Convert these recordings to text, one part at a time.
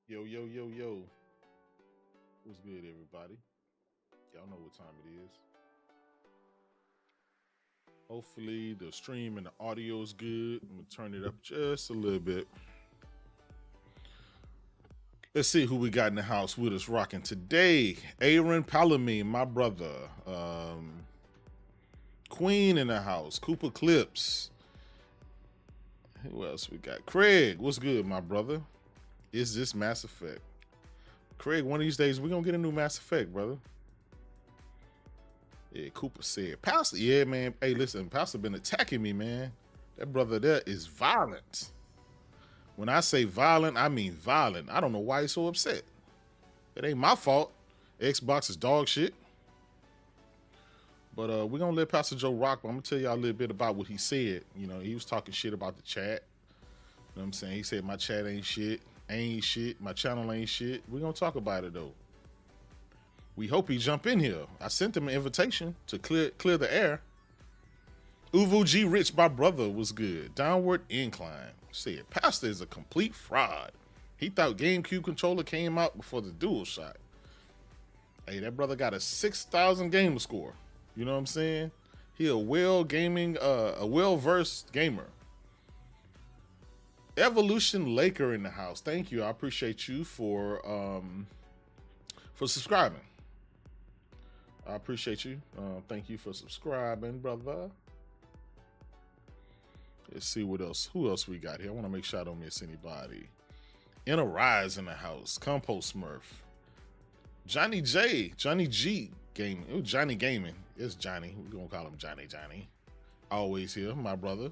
Yo, yo, yo, yo. What's good, everybody? Y'all know what time it is. Hopefully, the stream and the audio is good. I'm going to turn it up just a little bit. Let's see who we got in the house with us rocking today. Aaron Palamine, my brother. Queen in the house. Cooper Clips. Who else we got? Craig, what's good, my brother? Is this Mass Effect? Craig, one of these days we're gonna get a new Mass Effect, brother. Yeah, Cooper said. Pastor, yeah, man. Hey, listen, Pastor been attacking me, man. That brother there is violent. When I say violent, I mean violent. I don't know why he's so upset. It ain't my fault. Xbox is dog shit. But we're gonna let Pastor Joe rock. But I'm gonna tell y'all a little bit about what he said. You know, he was talking shit about the chat. You know what I'm saying? He said my chat ain't shit, my channel ain't shit. We're gonna talk about it though. We hope he jump in here. I sent him an invitation to clear the air. Uvu G Rich, my brother, was good. Downward Incline said Pastor is a complete fraud. He thought GameCube controller came out before the DualShock. Hey, that brother got a 6,000 gamer score. You know what I'm saying? He a well-versed gamer. Evolution Laker in the house. Thank you. I appreciate you for subscribing. I appreciate you. Thank you for subscribing, brother. Let's see what else. Who else we got here? I want to make sure I don't miss anybody. Inner Rise in the house. Compost Smurf. Johnny G Gaming. It was Johnny Gaming. It's Johnny. We're going to call him Johnny. Always here, my brother.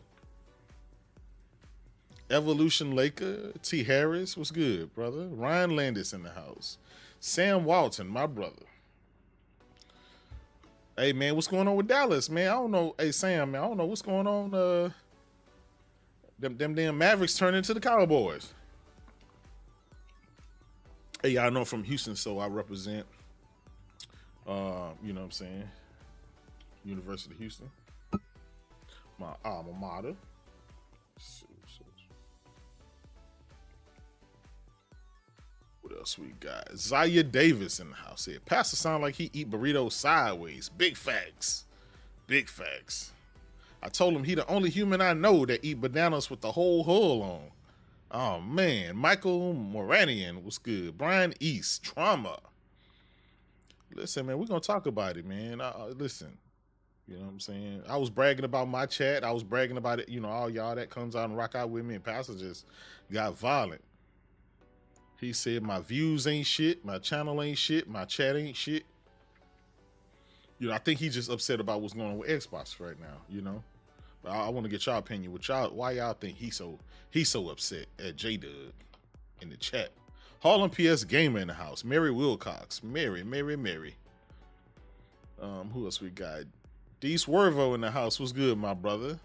Evolution Laker. T. Harris. What's good, brother? Ryan Landis in the house. Sam Walton, my brother. Hey, man, what's going on with Dallas, man? I don't know. Hey, Sam, man, I don't know what's going on. Them damn Mavericks turn into the Cowboys. Hey, y'all know I'm from Houston, so I represent, you know what I'm saying, University of Houston, my alma mater. What else we got? Zaya Davis in the house here. Pastor sound like he eat burritos sideways. Big facts. Big facts. I told him he the only human I know that eat bananas with the whole hull on. Oh, man. Michael Moranian was good. Brian East, Trauma. Listen, man, we're going to talk about it, man. Listen, you know what I'm saying? I was bragging about my chat. I was bragging about it, you know, all y'all that comes out and rock out with me, and Pastor just got violent. He said my views ain't shit, my channel ain't shit, my chat ain't shit. You know, I think he's just upset about what's going on with Xbox right now, you know? But I want to get y'all opinion. Why y'all think he's so upset at J-Dub in the chat? Harlem PS Gamer in the house. Mary Wilcox. Mary. Who else we got? D Swervo in the house. What's good, my brother?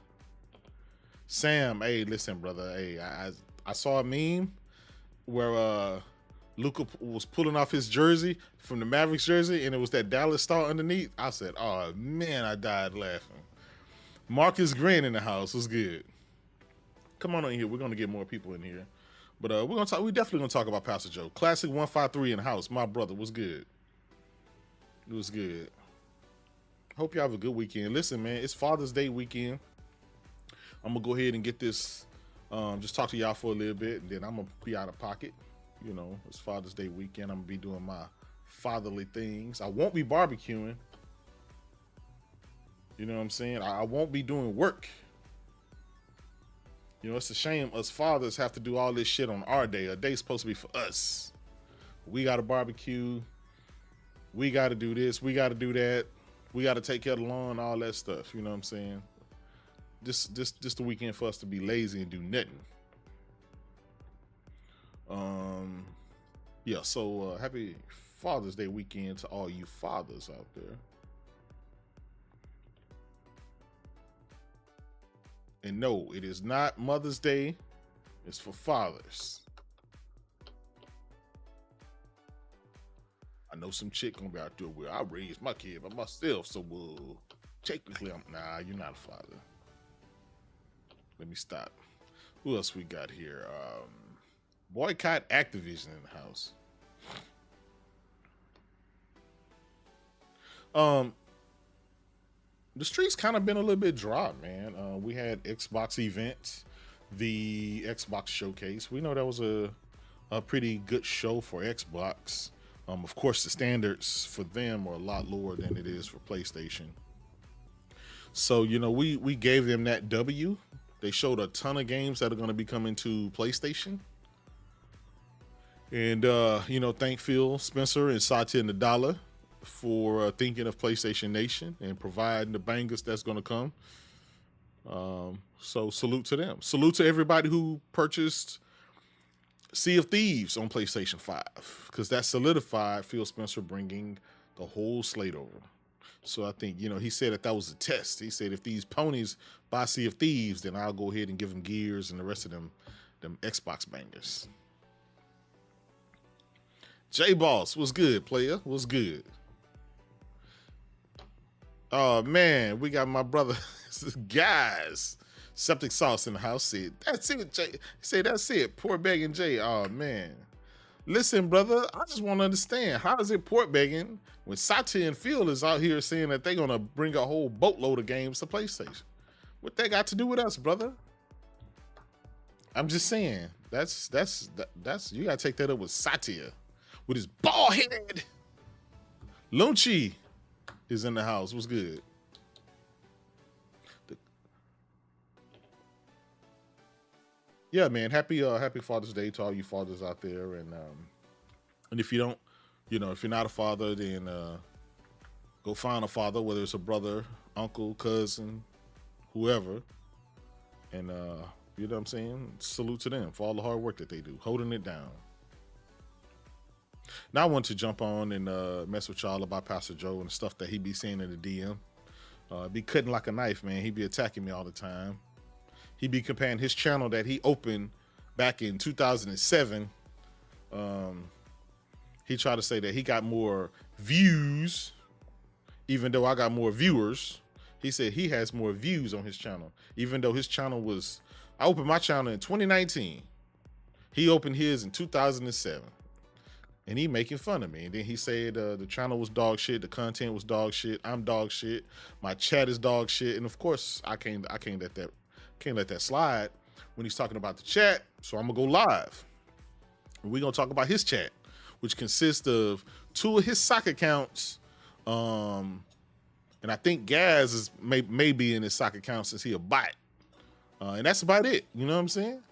Sam, hey, listen, brother. Hey, I saw a meme where Luka was pulling off his jersey from the Mavericks jersey, and it was that Dallas star underneath. I said, oh, man, I died laughing. Marcus Green in the house. Was good. Come on in here. We're going to get more people in here. But we're definitely going to talk about Pastor Joe. Classic 153 in the house. My brother. Was good. It was good. Hope you have a good weekend. Listen, man, it's Father's Day weekend. I'm going to go ahead and get this, just talk to y'all for a little bit, and then I'm going to be out of pocket. You know, it's Father's Day weekend. I'm going to be doing my fatherly things. I won't be barbecuing. You know what I'm saying? I won't be doing work. You know, it's a shame us fathers have to do all this shit on our day. A day's supposed to be for us. We got to barbecue. We got to do this. We got to do that. We got to take care of the lawn, all that stuff. You know what I'm saying? This the weekend for us to be lazy and do nothing. Yeah, so happy Father's Day weekend to all you fathers out there. And no, it is not Mother's Day. It's for fathers. I know some chick gonna be out there where I raised my kid by myself, so technically nah, you're not a father. Let me stop. Who else we got here? Boycott Activision in the house. The streets kind of been a little bit dry, man. We had Xbox events, the Xbox showcase. We know that was a pretty good show for Xbox. Of course, the standards for them are a lot lower than it is for PlayStation. So, you know, we gave them that W. They showed a ton of games that are going to be coming to PlayStation. And thank Phil Spencer and Satya Nadella for thinking of PlayStation Nation and providing the bangers that's going to come. So salute to them. Salute to everybody who purchased Sea of Thieves on PlayStation 5, because that solidified Phil Spencer bringing the whole slate over. So I think, he said that was a test. He said if these ponies buy Sea of Thieves, then I'll go ahead and give them Gears and the rest of them Xbox bangers. J-Boss, what's good, player? What's good? Oh, man, we got my brother, guys. Septic Sauce in the house said, that's it, Jay. He said, that's it, Port Begging Jay. Oh, man. Listen, brother, I just want to understand, how is it port begging when Satya and Phil is out here saying that they're going to bring a whole boatload of games to PlayStation? What they got to do with us, brother? I'm just saying, that's you got to take that up with Satya, with his bald head. Lunchi is in the house. What's good? Yeah, man. Happy Father's Day to all you fathers out there. And if you don't, if you're not a father, then go find a father, whether it's a brother, uncle, cousin, whoever. And you know what I'm saying? Salute to them for all the hard work that they do, holding it down. Now I want to jump on and mess with y'all about Pastor Joe and the stuff that he be saying in the DM. Be cutting like a knife, man. He be attacking me all the time. He be comparing his channel that he opened back in 2007. He tried to say that he got more views, even though I got more viewers. He said he has more views on his channel, even though his channel was, I opened my channel in 2019. He opened his in 2007. And he making fun of me. And then he said the channel was dog shit, the content was dog shit, I'm dog shit, my chat is dog shit. And of course, I can't let that slide when he's talking about the chat. So I'm gonna go live. And we're gonna talk about his chat, which consists of 2 of his sock accounts. And I think Gaz is may be in his sock account since he a bot. And that's about it. You know what I'm saying?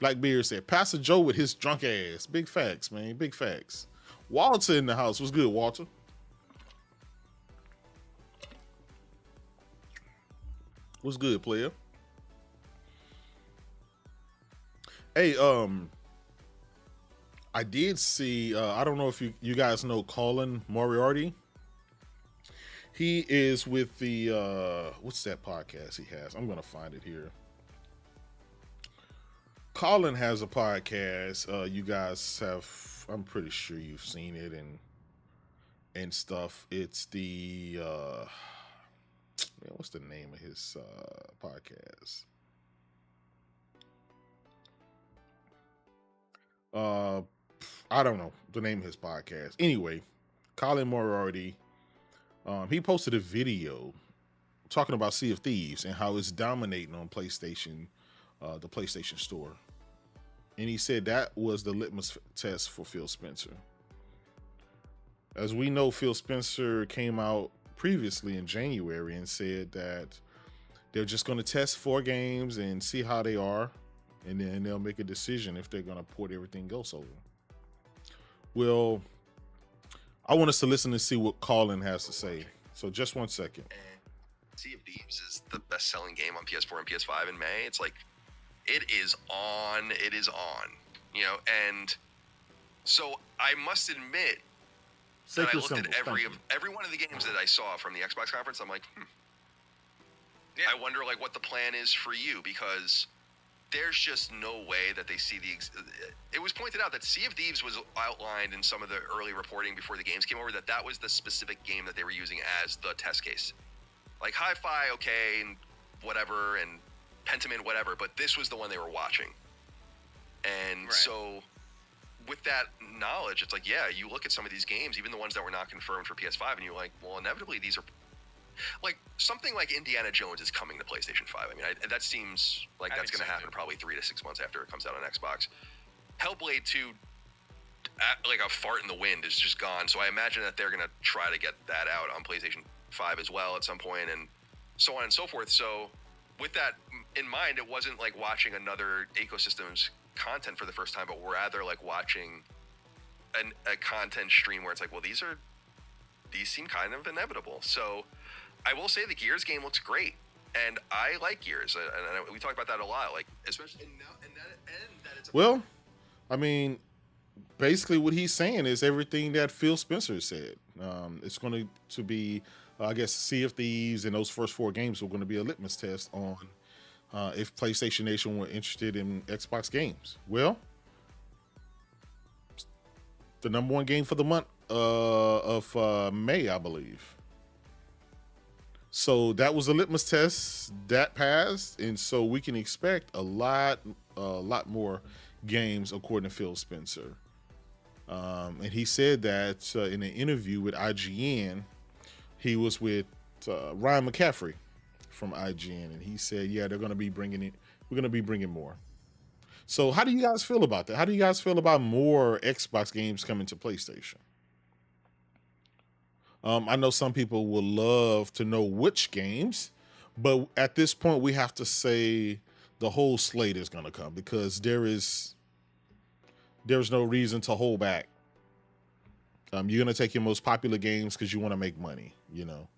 Blackbeard said, Pastor Joe with his drunk ass. Big facts, man. Big facts. Walter in the house. What's good, Walter? What's good, player? Hey, I did see, I don't know if you guys know Colin Moriarty. He is with the, what's that podcast he has? I'm going to find it here. Colin has a podcast. You guys have, I'm pretty sure you've seen it and stuff. It's the, man, what's the name of his podcast? I don't know the name of his podcast. Anyway, Colin Moriarty, he posted a video talking about Sea of Thieves and how it's dominating on PlayStation, the PlayStation Store. And he said that was the litmus test for Phil Spencer. As we know, Phil Spencer came out previously in January and said that they're just going to test 4 games and see how they are, and then they'll make a decision if they're going to port everything else over. Well, I want us to listen and see what Colin has to say. So just 1 second. Sea of Thieves is the best-selling game on PS4 and PS5 in May. It's like, it is on, and so I must admit that I looked at every one of the games that I saw from the Xbox conference. I'm like, yeah. I wonder what the plan is for you, because there's just no way that they see it was pointed out that Sea of Thieves was outlined in some of the early reporting before the games came over, that was the specific game that they were using as the test case. Like Hi-Fi, okay, and whatever, and Pentiment, whatever, but this was the one they were watching. And right. So with that knowledge, it's like, yeah, you look at some of these games, even the ones that were not confirmed for PS5, and you're like, well, inevitably these are like something like Indiana Jones is coming to PlayStation 5. I mean, that seems like that's going to happen probably 3 to 6 months after it comes out on Xbox. Hellblade 2, like a fart in the wind, is just gone. So I imagine that they're going to try to get that out on PlayStation 5 as well at some point, and so on and so forth. So with that in mind, it wasn't like watching another ecosystem's content for the first time, but rather like watching a content stream where it's like, well, these seem kind of inevitable. So I will say the Gears game looks great, and I like Gears, and we talk about that a lot, like especially that it's well, I mean, basically what he's saying is everything that Phil Spencer said. It's going to be, I guess, Sea of Thieves and those first 4 games are going to be a litmus test on if PlayStation Nation were interested in Xbox games. Well, the number 1 game for the month of May, I believe. So that was a litmus test that passed, and so we can expect a lot more games according to Phil Spencer. And he said that in an interview with IGN, he was with Ryan McCaffrey from IGN, and he said, "Yeah, they're going to be bringing it. We're going to be bringing more." So, how do you guys feel about that? How do you guys feel about more Xbox games coming to PlayStation? I know some people would love to know which games, but at this point, we have to say the whole slate is going to come because there's no reason to hold back. You're going to take your most popular games because you want to make money, you know.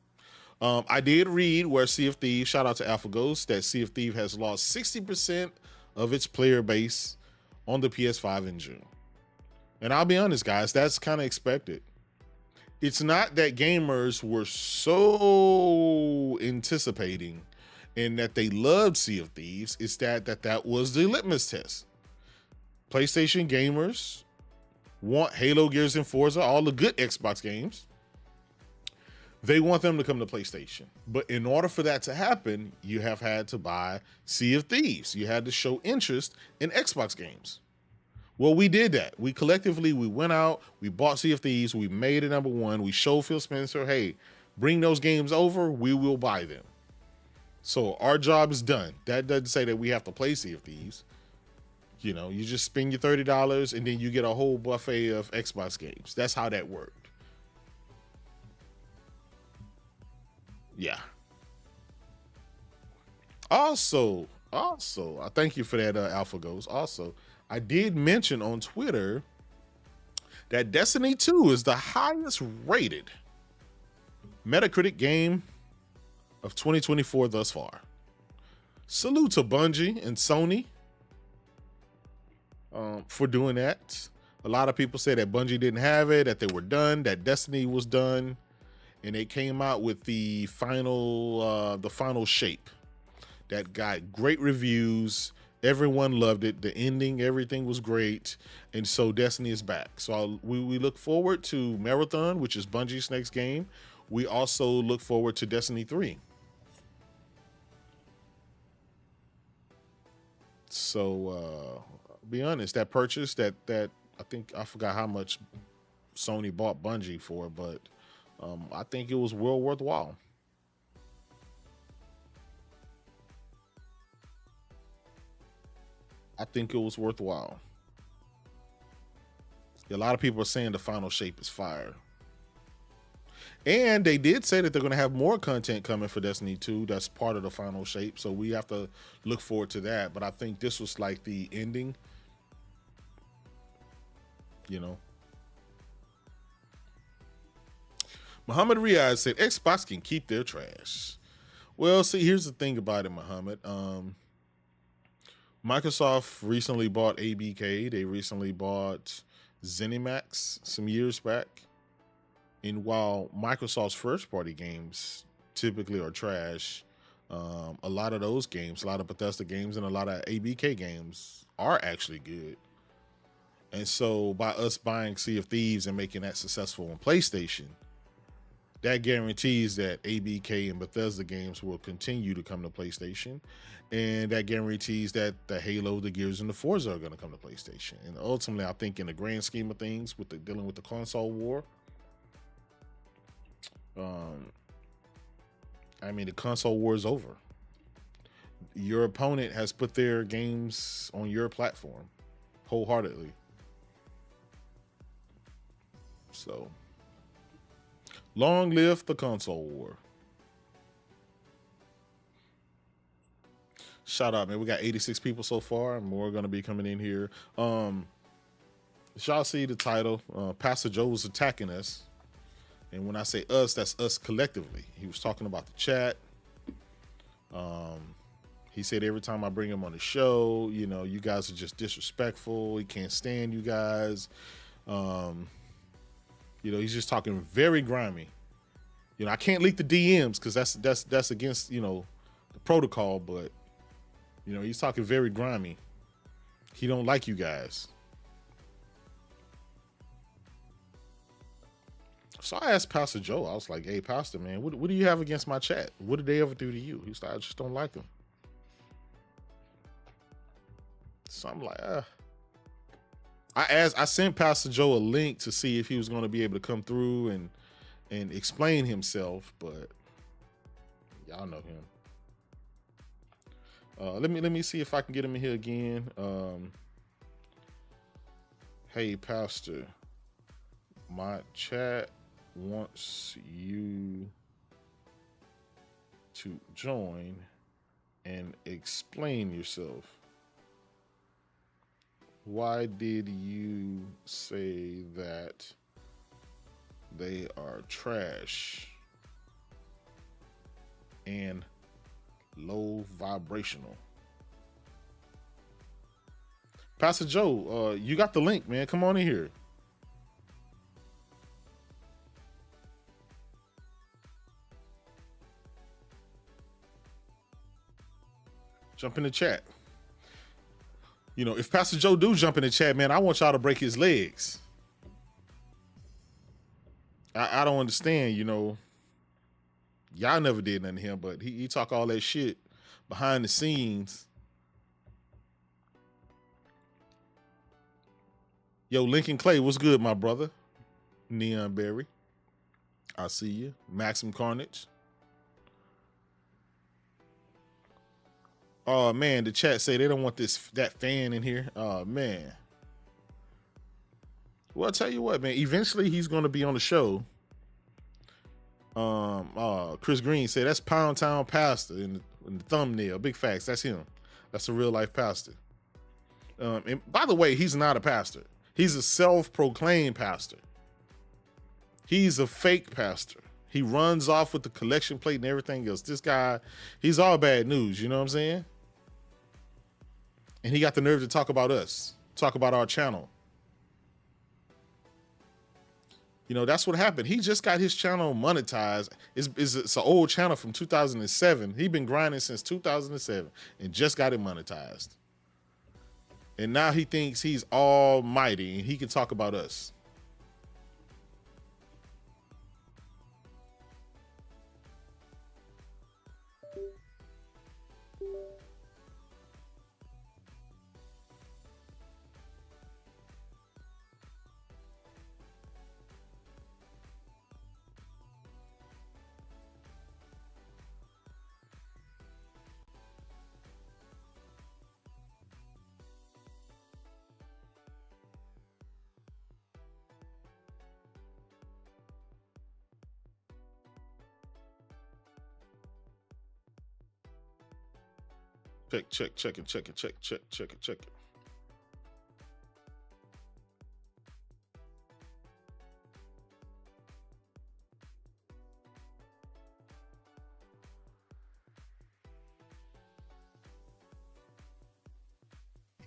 I did read where Sea of Thieves, shout out to AlphaGhost, that Sea of Thieves has lost 60% of its player base on the PS5 in June. And I'll be honest, guys, that's kind of expected. It's not that gamers were so anticipating and that they loved Sea of Thieves. It's that was the litmus test. PlayStation gamers want Halo, Gears, and Forza, all the good Xbox games. They want them to come to PlayStation. But in order for that to happen, you have had to buy Sea of Thieves. You had to show interest in Xbox games. Well, we did that. We went out, we bought Sea of Thieves, we made it number 1. We showed Phil Spencer, hey, bring those games over, we will buy them. So our job is done. That doesn't say that we have to play Sea of Thieves. You know, you just spend your $30 and then you get a whole buffet of Xbox games. That's how that worked. Yeah. Also, I thank you for that, AlphaGhost. Also, I did mention on Twitter that Destiny 2 is the highest rated Metacritic game of 2024 thus far. Salute to Bungie and Sony for doing that. A lot of people say that Bungie didn't have it, that they were done, that Destiny was done, and they came out with the final shape that got great reviews. Everyone loved it. The ending, everything was great. And so Destiny is back. So we look forward to Marathon, which is Bungie's next game. We also look forward to Destiny 3. So be honest, that purchase that I think, I forgot how much Sony bought Bungie for, but I think it was well worthwhile. I think it was worthwhile. A lot of people are saying the final shape is fire. And they did say that they're going to have more content coming for Destiny 2. That's part of the final shape. So we have to look forward to that. But I think this was like the ending. You know. Muhammad Riyadh said Xbox can keep their trash. Well, see, here's the thing about it, Muhammad. Microsoft recently bought ABK. They recently bought ZeniMax some years back. And while Microsoft's first-party games typically are trash, a lot of those games, a lot of Bethesda games and a lot of ABK games are actually good. And so by us buying Sea of Thieves and making that successful on PlayStation, that guarantees that ABK and Bethesda games will continue to come to PlayStation. And that guarantees that the Halo, the Gears, and the Forza are going to come to PlayStation. And ultimately, I think in the grand scheme of things, with dealing with the console war, I mean, the console war is over. Your opponent has put their games on your platform wholeheartedly. So, long live the console war. Shout out, man. We got 86 people so far. More going to be coming in here. Y'all see the title. Pastor Joe was attacking us. And when I say us, that's us collectively. He was talking about the chat. He said every time I bring him on the show, you know, you guys are just disrespectful. He can't stand you guys. You know, he's just talking very grimy. You know, I can't leak the DMs because that's against, you know, the protocol, but you know, he's talking very grimy. He don't like you guys. So I asked Pastor Joe, I was like, hey, Pastor, man, what do you have against my chat? What did they ever do to you? He was like, I just don't like them. So I'm like, I sent Pastor Joe a link to see if he was going to be able to come through and explain himself, but y'all know him. Let me see if I can get him in here again. Hey, Pastor, my chat wants you to join and explain yourself. Why did you say that they are trash and low vibrational? Pastor Joe, you got the link, man. Come on in here. Jump in the chat. You know, if Pastor Joe do jump in the chat, man, I want y'all to break his legs. I don't understand, you know. Y'all never did nothing to him, but he talk all that shit behind the scenes. Yo, Lincoln Clay, what's good, my brother? Neon Berry, I see you. Maxim Carnage. Oh man, the chat say they don't want that fan in here. Oh man. Well, I'll tell you what, man. Eventually he's gonna be on the show. Chris Green said that's Pound Town Pastor in the thumbnail. Big facts. That's him. That's a real life pastor. And by the way, he's not a pastor. He's a self-proclaimed pastor. He's a fake pastor. He runs off with the collection plate and everything else. This guy, he's all bad news. You know what I'm saying? And he got the nerve to talk about us, talk about our channel. You know, that's what happened. He just got his channel monetized. It's an old channel from 2007. He's been grinding since 2007 and just got it monetized. And now he thinks he's almighty and he can talk about us. Check it.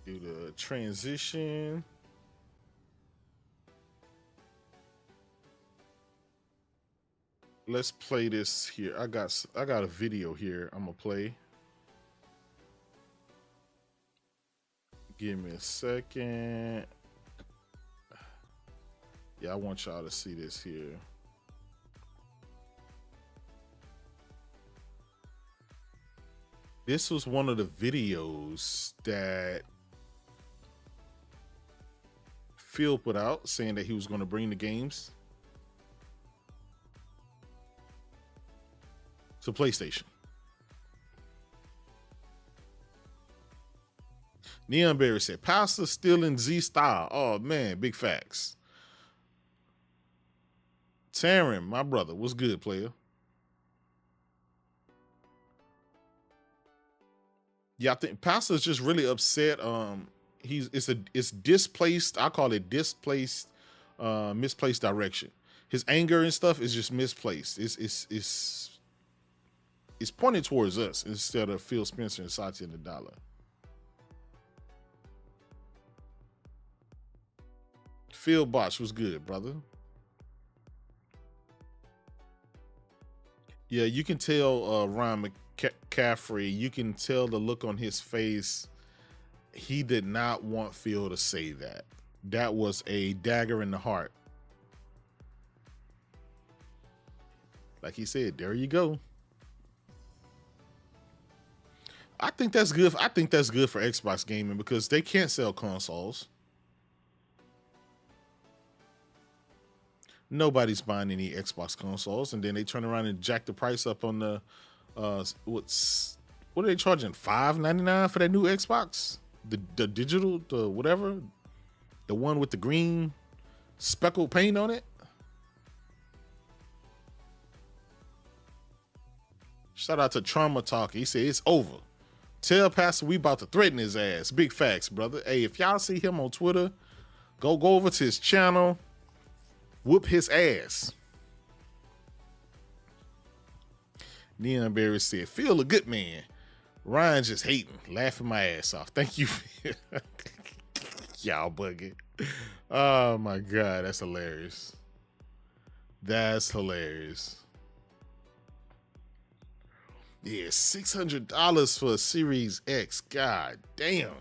Do the transition. Let's play this here. I got a video here I'm gonna play. Give me a second. Yeah, I want y'all to see this here. This was one of the videos that Phil put out saying that he was going to bring the games to PlayStation. Neon Berry said, Pastor still in Z style. Oh man, big facts. Taryn, my brother, what's good, player? Yeah, I think Pastor's just really upset. It's displaced. I call it displaced, misplaced direction. His anger and stuff is just misplaced. It's pointed towards us instead of Phil Spencer and Satya Nadella. Phil Bosch was good, brother. Yeah, you can tell Ryan McCaffrey, you can tell the look on his face. He did not want Phil to say that. That was a dagger in the heart. Like he said, there you go. I think that's good. I think that's good for Xbox gaming because they can't sell consoles. Nobody's buying any Xbox consoles, and then they turn around and jack the price up on the what are they charging? $5.99 for that new Xbox? The digital, the whatever, the one with the green speckled paint on it. Shout out to Trauma Talk. He said it's over. Tell Pastor we about to threaten his ass. Big facts, brother. Hey, if y'all see him on Twitter, go over to his channel. Whoop his ass. Neon Berry said, feel a good man. Ryan just hating, laughing my ass off. Thank you. Y'all bugging. Oh my God, that's hilarious. That's hilarious. Yeah, $600 for a Series X. God damn.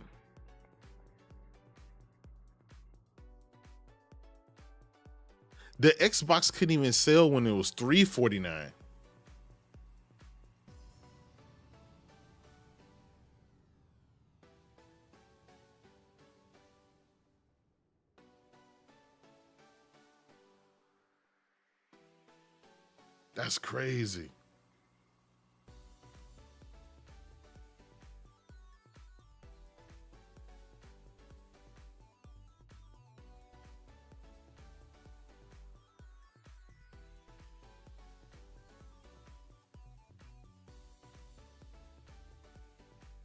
The Xbox couldn't even sell when it was $349. That's crazy.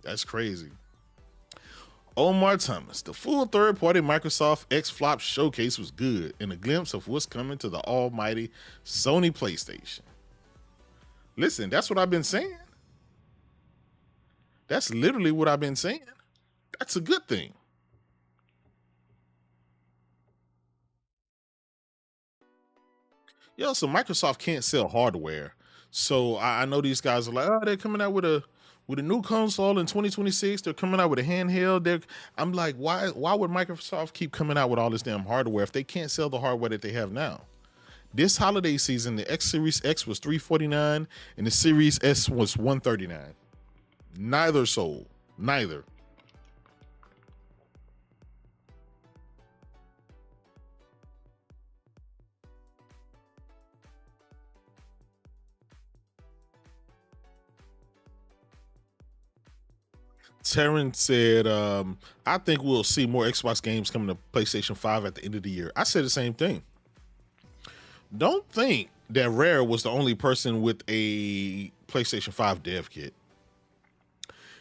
That's crazy. Omar Thomas, the full third-party Microsoft XFlop showcase was good and a glimpse of what's coming to the almighty Sony PlayStation. Listen, that's what I've been saying. That's literally what I've been saying. That's a good thing. Yo, so Microsoft can't sell hardware. So I know these guys are like, oh, they're coming out with a new console in 2026. They're coming out with a handheld. I'm like, why would Microsoft keep coming out with all this damn hardware if they can't sell the hardware that they have now? This holiday season, the X Series X was $349 and the Series S was $139. Neither sold. Neither. Terrence said, I think we'll see more Xbox games coming to PlayStation 5 at the end of the year. I said the same thing. Don't think that Rare was the only person with a PlayStation 5 dev kit.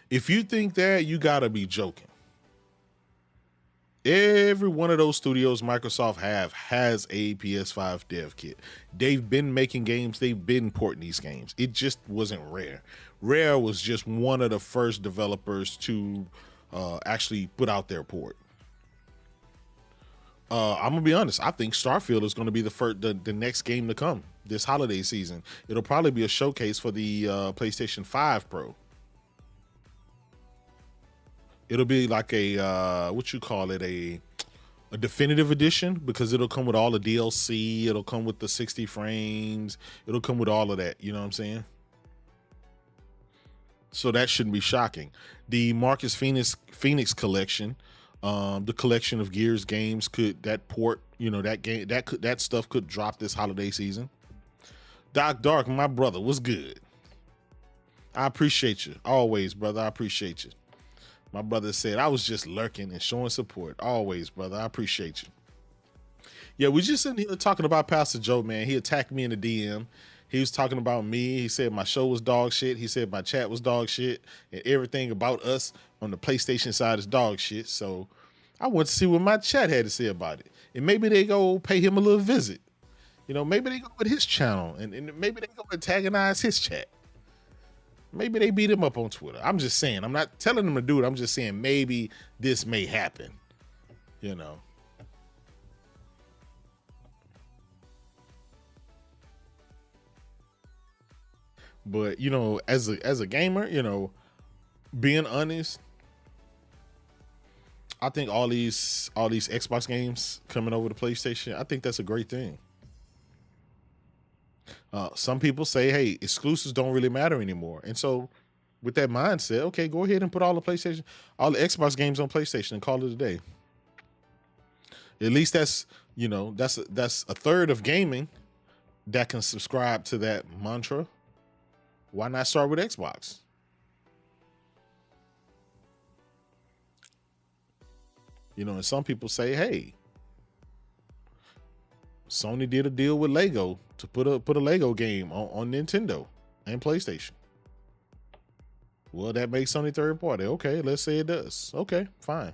If you think that, you gotta be joking. Every one of those studios Microsoft has a PS5 dev kit. They've been making games. They've been porting these games. It just wasn't Rare. Rare was just one of the first developers to actually put out their port. I'm gonna be honest. I think Starfield is gonna be the next game to come this holiday season. It'll probably be a showcase for the PlayStation 5 Pro. It'll be like a what you call it, a definitive edition, because it'll come with all the DLC. It'll come with the 60 frames. It'll come with all of that. You know what I'm saying? So that shouldn't be shocking. The Marcus Phoenix collection, the collection of Gears games, that stuff could drop this holiday season. Doc Dark, my brother, what's good? I appreciate you always, brother. I appreciate you. My brother said, I was just lurking and showing support. Always, brother. I appreciate you. Yeah, we just sitting here talking about Pastor Joe, man. He attacked me in the DM. He was talking about me. He said my show was dog shit. He said my chat was dog shit, and everything about us on the PlayStation side is dog shit. So I went to see what my chat had to say about it. And maybe they go pay him a little visit. You know, maybe they go with his channel and maybe they go antagonize his chat. Maybe they beat him up on Twitter. I'm just saying. I'm not telling them to do it. I'm just saying maybe this may happen. You know. But, you know, as a gamer, you know, being honest, I think all these Xbox games coming over to PlayStation, I think that's a great thing. Some people say, hey, exclusives don't really matter anymore. And so with that mindset, okay, go ahead and put all the Xbox games on PlayStation and call it a day. At least that's, you know, that's a third of gaming that can subscribe to that mantra. Why not start with Xbox? You know, and some people say, hey, Sony did a deal with Lego to put a Lego game on Nintendo and PlayStation. Well, that makes Sony third party. Okay, let's say it does. Okay, fine.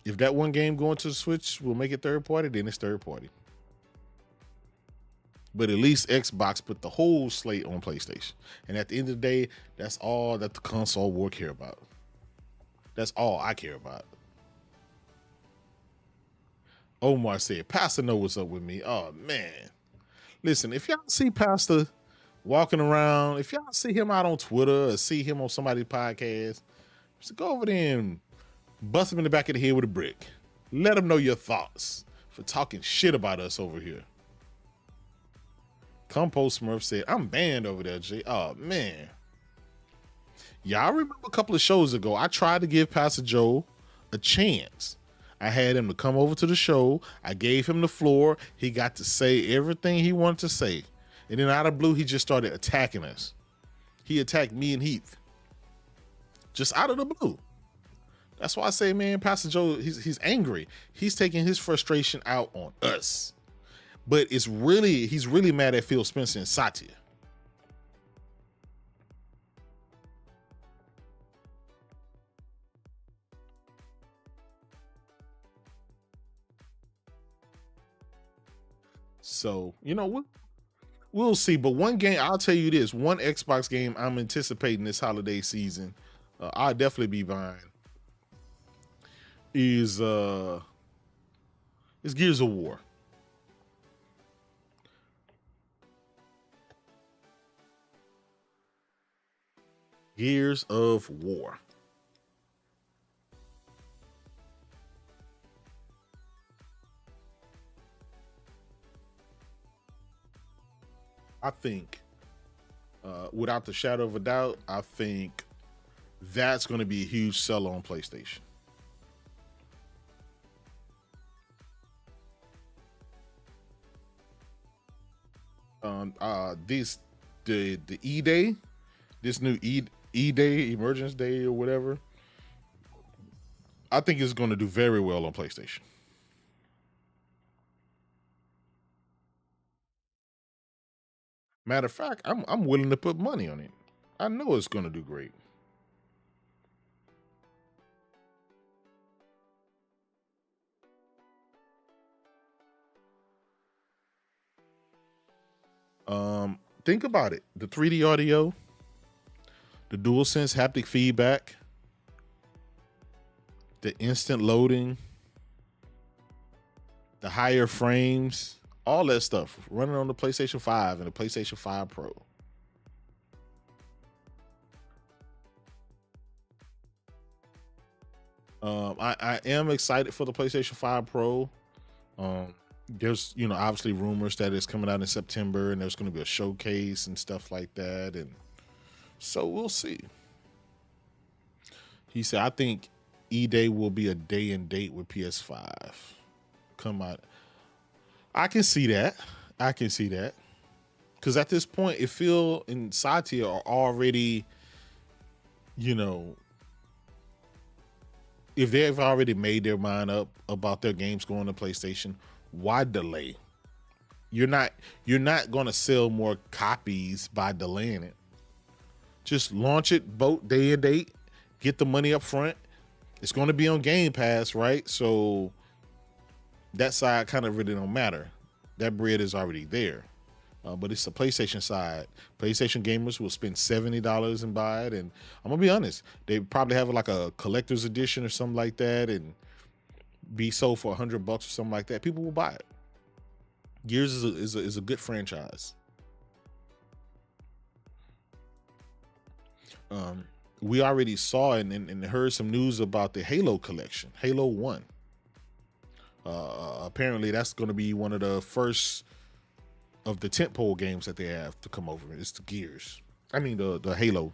If that one game going to the Switch will make it third party, then it's third party. But at least Xbox put the whole slate on PlayStation. And at the end of the day, that's all that the console war care about. That's all I care about. Omar said, Pastor know what's up with me. Oh, man. Listen, if y'all see Pastor walking around, if y'all see him out on Twitter or see him on somebody's podcast, just go over there and bust him in the back of the head with a brick. Let him know your thoughts for talking shit about us over here. Compost Smurf said, I'm banned over there, Jay. Oh, man. Y'all remember a couple of shows ago, I tried to give Pastor Joe a chance. I had him to come over to the show. I gave him the floor. He got to say everything he wanted to say. And then out of blue, he just started attacking us. He attacked me and Heath. Just out of the blue. That's why I say, man, Pastor Joe, he's angry. He's taking his frustration out on us. But he's really mad at Phil Spencer and Satya. So, you know, we'll see. But one game, I'll tell you this, one Xbox game I'm anticipating this holiday season, I'll definitely be buying, is Gears of War. Gears of War. I think, without the shadow of a doubt, I think that's going to be a huge seller on PlayStation. The E-Day, this new E-Day, Emergence Day or whatever, I think it's going to do very well on PlayStation. Matter of fact, I'm willing to put money on it. I know it's going to do great. Think about it. The 3D audio, the DualSense haptic feedback, the instant loading, the higher frames, all that stuff running on the PlayStation 5 and the PlayStation 5 Pro. I am excited for the PlayStation 5 Pro. There's, you know, obviously rumors that it's coming out in September and there's going to be a showcase and stuff like that. And so we'll see. He said, I think E-Day will be a day and date with PS5. Come out. I can see that. Because at this point, if Phil and Satya are already, you know, if they've already made their mind up about their games going to PlayStation, why delay? You're not going to sell more copies by delaying it. Just launch it both day and date, get the money up front. It's going to be on Game Pass, right? So that side kind of really don't matter. That bread is already there. But it's the PlayStation side. PlayStation gamers will spend $70 and buy it. And I'm going to be honest, they probably have like a collector's edition or something like that and be sold for $100 or something like that. People will buy it. Gears is a good franchise. We already saw and heard some news about the Halo collection, Halo 1. Apparently that's going to be one of the first of the tentpole games that they have to come over. It's the Gears. I mean the Halo.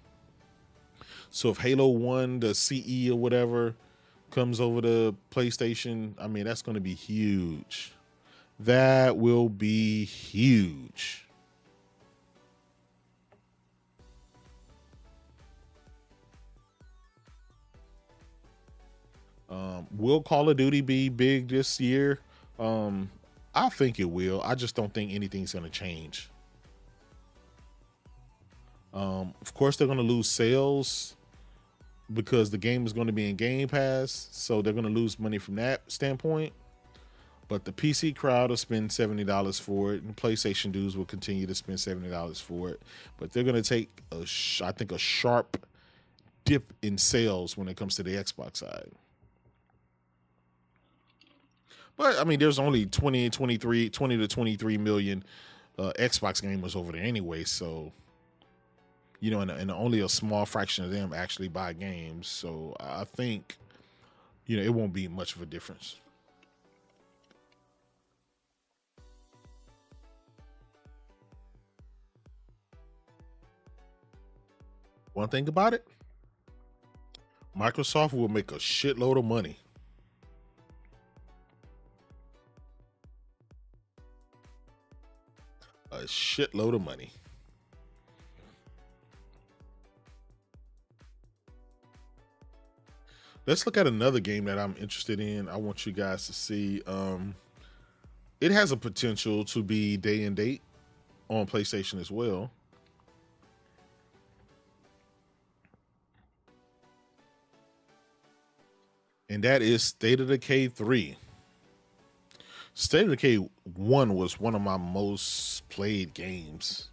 So if Halo 1, the CE or whatever, comes over to PlayStation, I mean that's going to be huge. That will be huge. Will Call of Duty be big this year? I think it will. I just don't think anything's going to change. Of course, they're going to lose sales because the game is going to be in Game Pass, so they're going to lose money from that standpoint. But the PC crowd will spend $70 for it, and PlayStation dudes will continue to spend $70 for it. But they're going to take a sharp dip in sales when it comes to the Xbox side. But I mean, there's only 20 to 23 million Xbox gamers over there anyway. So, you know, and only a small fraction of them actually buy games. So I think, you know, it won't be much of a difference. One thing about it, Microsoft will make a shitload of money. A shitload of money. Let's look at another game that I'm interested in. I want you guys to see. It has a potential to be day and date on PlayStation as well. And that is State of Decay 3. State of Decay 1 was one of my most played games.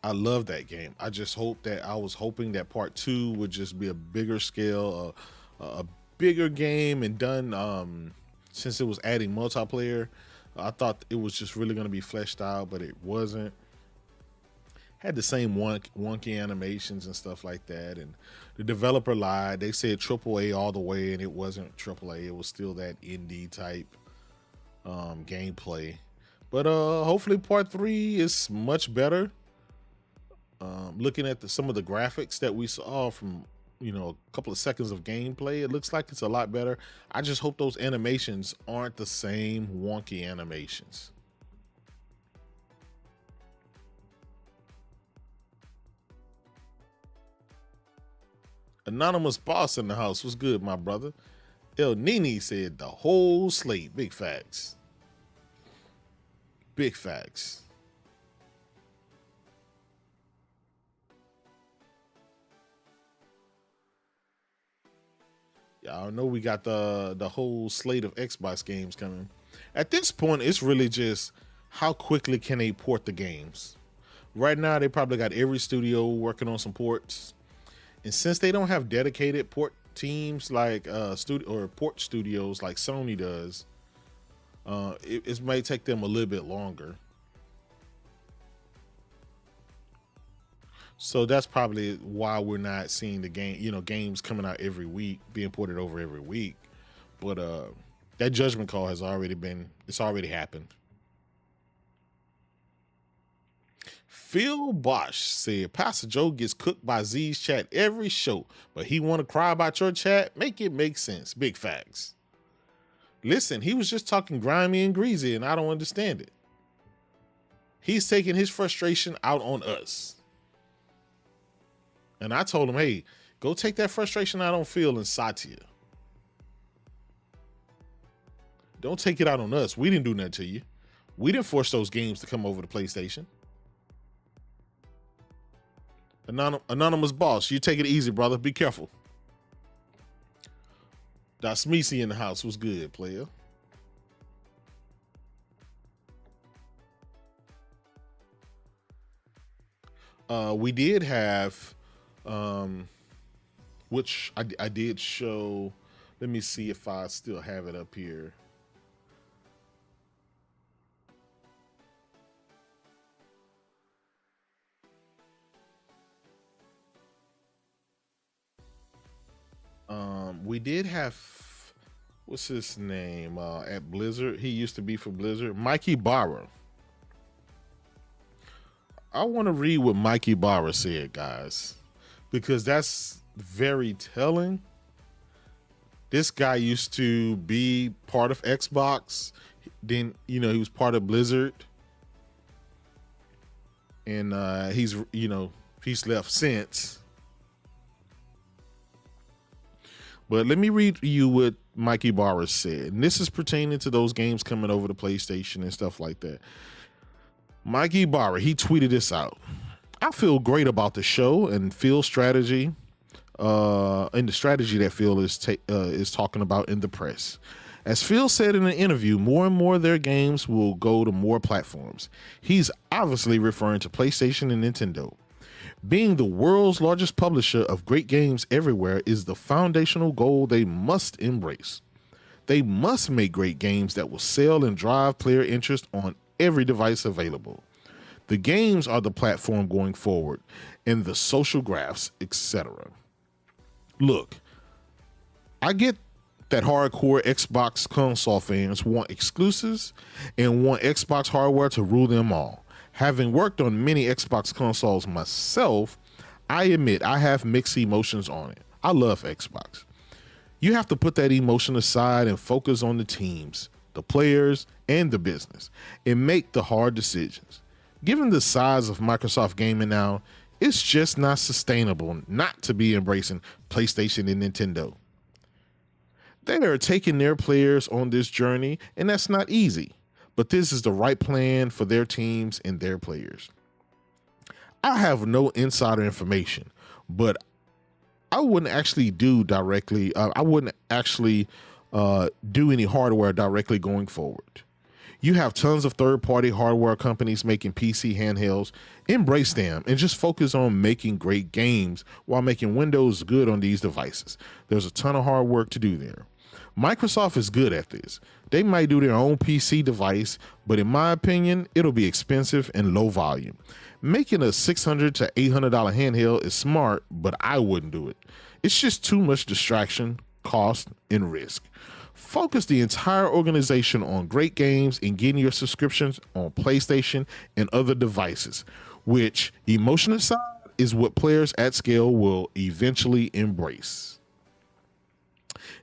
I love that game. I was hoping that part 2 would just be a bigger scale, a bigger game and done, since it was adding multiplayer. I thought it was just really going to be fleshed out, but it wasn't. Had the same wonky animations and stuff like that, and the developer lied. They said AAA all the way, and it wasn't AAA. It was still that indie type gameplay. But hopefully part 3 is much better. Looking at some of the graphics that we saw from, you know, a couple of seconds of gameplay, it looks like it's a lot better. I just hope those animations aren't the same wonky animations. Anonymous Boss in the house. What's good, my brother? El Nini said the whole slate. Big facts. Big facts. Y'all know we got the whole slate of Xbox games coming. At this point, it's really just how quickly can they port the games. Right now, they probably got every studio working on some ports. And since they don't have dedicated port teams like port studios like Sony does, it may take them a little bit longer. So that's probably why we're not seeing the games coming out every week, being ported over every week. But that judgment call it's already happened. Phil Bosch said, Pastor Joe gets cooked by Z's chat every show, but he want to cry about your chat? Make it make sense. Big facts. Listen, he was just talking grimy and greasy, and I don't understand it. He's taking his frustration out on us. And I told him, hey, go take that frustration out on Phil and Satya. Don't take it out on us. We didn't do nothing to you. We didn't force those games to come over to PlayStation. Anonymous boss, you take it easy, brother. Be careful. Dasmisi in the house was good, player. We did have, which I did show. Let me see if I still have it up here. We did have, what's his name at Blizzard? He used to be for Blizzard, Mikey Barra. I want to read what Mikey Barra said, guys, because that's very telling. This guy used to be part of Xbox. Then, he was part of Blizzard. And he's left since. But let me read you what Mikey Barra said. And this is pertaining to those games coming over to PlayStation and stuff like that. Mikey Barra, he tweeted this out. I feel great about the show and Phil's strategy, and the strategy that Phil is talking about in the press. As Phil said in an interview, more and more of their games will go to more platforms. He's obviously referring to PlayStation and Nintendo. Being the world's largest publisher of great games everywhere is the foundational goal they must embrace. They must make great games that will sell and drive player interest on every device available. The games are the platform going forward, and the social graphs, etc. Look, I get that hardcore Xbox console fans want exclusives and want Xbox hardware to rule them all. Having worked on many Xbox consoles myself, I admit I have mixed emotions on it. I love Xbox. You have to put that emotion aside and focus on the teams, the players, and the business, and make the hard decisions. Given the size of Microsoft gaming now, it's just not sustainable not to be embracing PlayStation and Nintendo. They are taking their players on this journey, and that's not easy. But this is the right plan for their teams and their players. I have no insider information, but I wouldn't actually do directly. I wouldn't actually do any hardware directly going forward. You have tons of third-party hardware companies making PC handhelds. Embrace them and just focus on making great games while making Windows good on these devices. There's a ton of hard work to do there. Microsoft is good at this. They might do their own PC device, but in my opinion, it'll be expensive and low volume. Making a $600 to $800 handheld is smart, but I wouldn't do it. It's just too much distraction, cost, and risk. Focus the entire organization on great games and getting your subscriptions on PlayStation and other devices, which, emotion aside, is what players at scale will eventually embrace.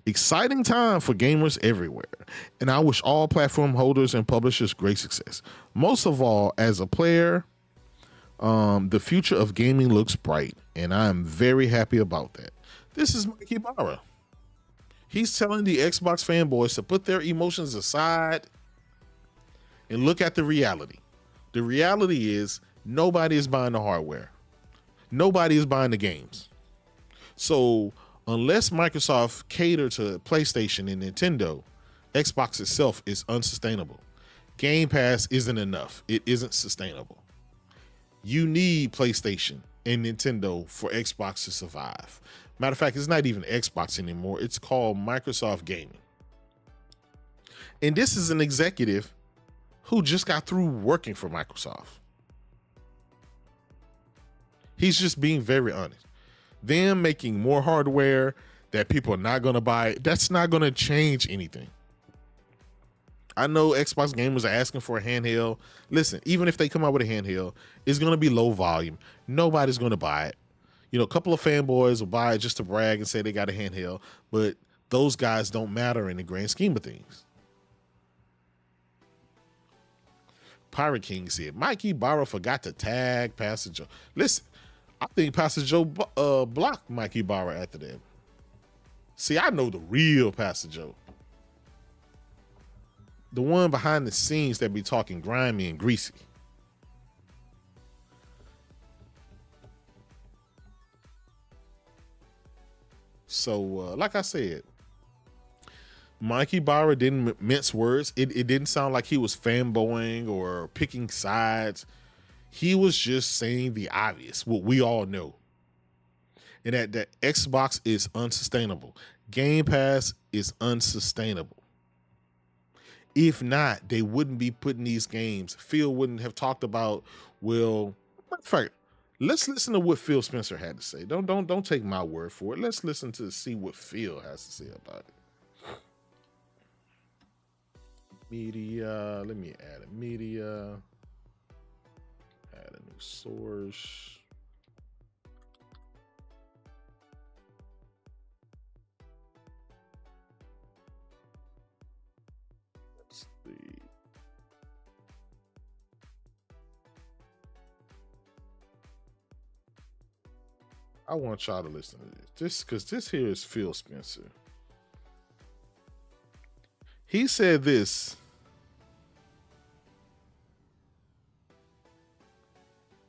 Exciting time for gamers everywhere, and I wish all platform holders and publishers great success. Most of all, as a player, the future of gaming looks bright, and I am very happy about that. This is Mikey Barra. He's telling the Xbox fanboys to put their emotions aside and look at the reality. The reality is nobody is buying the hardware. Nobody is buying the games. So unless Microsoft cater to PlayStation and Nintendo, Xbox itself is unsustainable. Game Pass isn't enough. It isn't sustainable. You need PlayStation and Nintendo for Xbox to survive. Matter of fact, it's not even Xbox anymore. It's called Microsoft Gaming. And this is an executive who just got through working for Microsoft. He's just being very honest. Them making more hardware that people are not going to buy, that's not going to change anything. I know Xbox gamers are asking for a handheld. Listen, even if they come out with a handheld, it's going to be low volume. Nobody's going to buy it. You know, a couple of fanboys will buy it just to brag and say they got a handheld, but those guys don't matter in the grand scheme of things. Pirate King said, Mikey Barra forgot to tag Pastor Joe. Listen, I think Pastor Joe blocked Mikey Barra after that. See, I know the real Pastor Joe. The one behind the scenes that be talking grimy and greasy. So, like I said, Mikey Barra didn't mince words. It didn't sound like he was fanboying or picking sides. He was just saying the obvious, what we all know. And that Xbox is unsustainable. Game Pass is unsustainable. If not, they wouldn't be putting these games. Phil wouldn't have talked about, well, in fact, let's listen to what Phil Spencer had to say. Don't take my word for it. Let's listen to see what Phil has to say about it. Media, let me add a media. Add a new source. Let's see. I want y'all to listen to this because this here is Phil Spencer. He said this.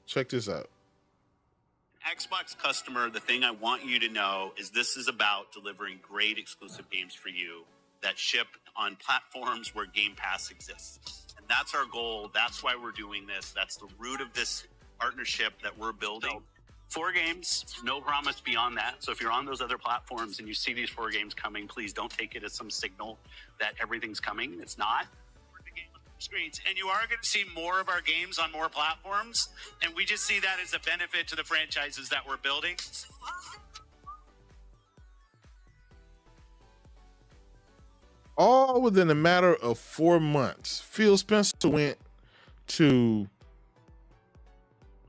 Check this out. Xbox customer, the thing I want you to know is this is about delivering great exclusive games for you that ship on platforms where Game Pass exists. And that's our goal. That's why we're doing this. That's the root of this partnership that we're building. 4 games, no promise beyond that. So if you're on those other platforms and you see these 4 games coming, please don't take it as some signal that everything's coming. It's not. Screens, and you are going to see more of our games on more platforms, and we just see that as a benefit to the franchises that we're building. All within a matter of 4 months, Phil Spencer went to,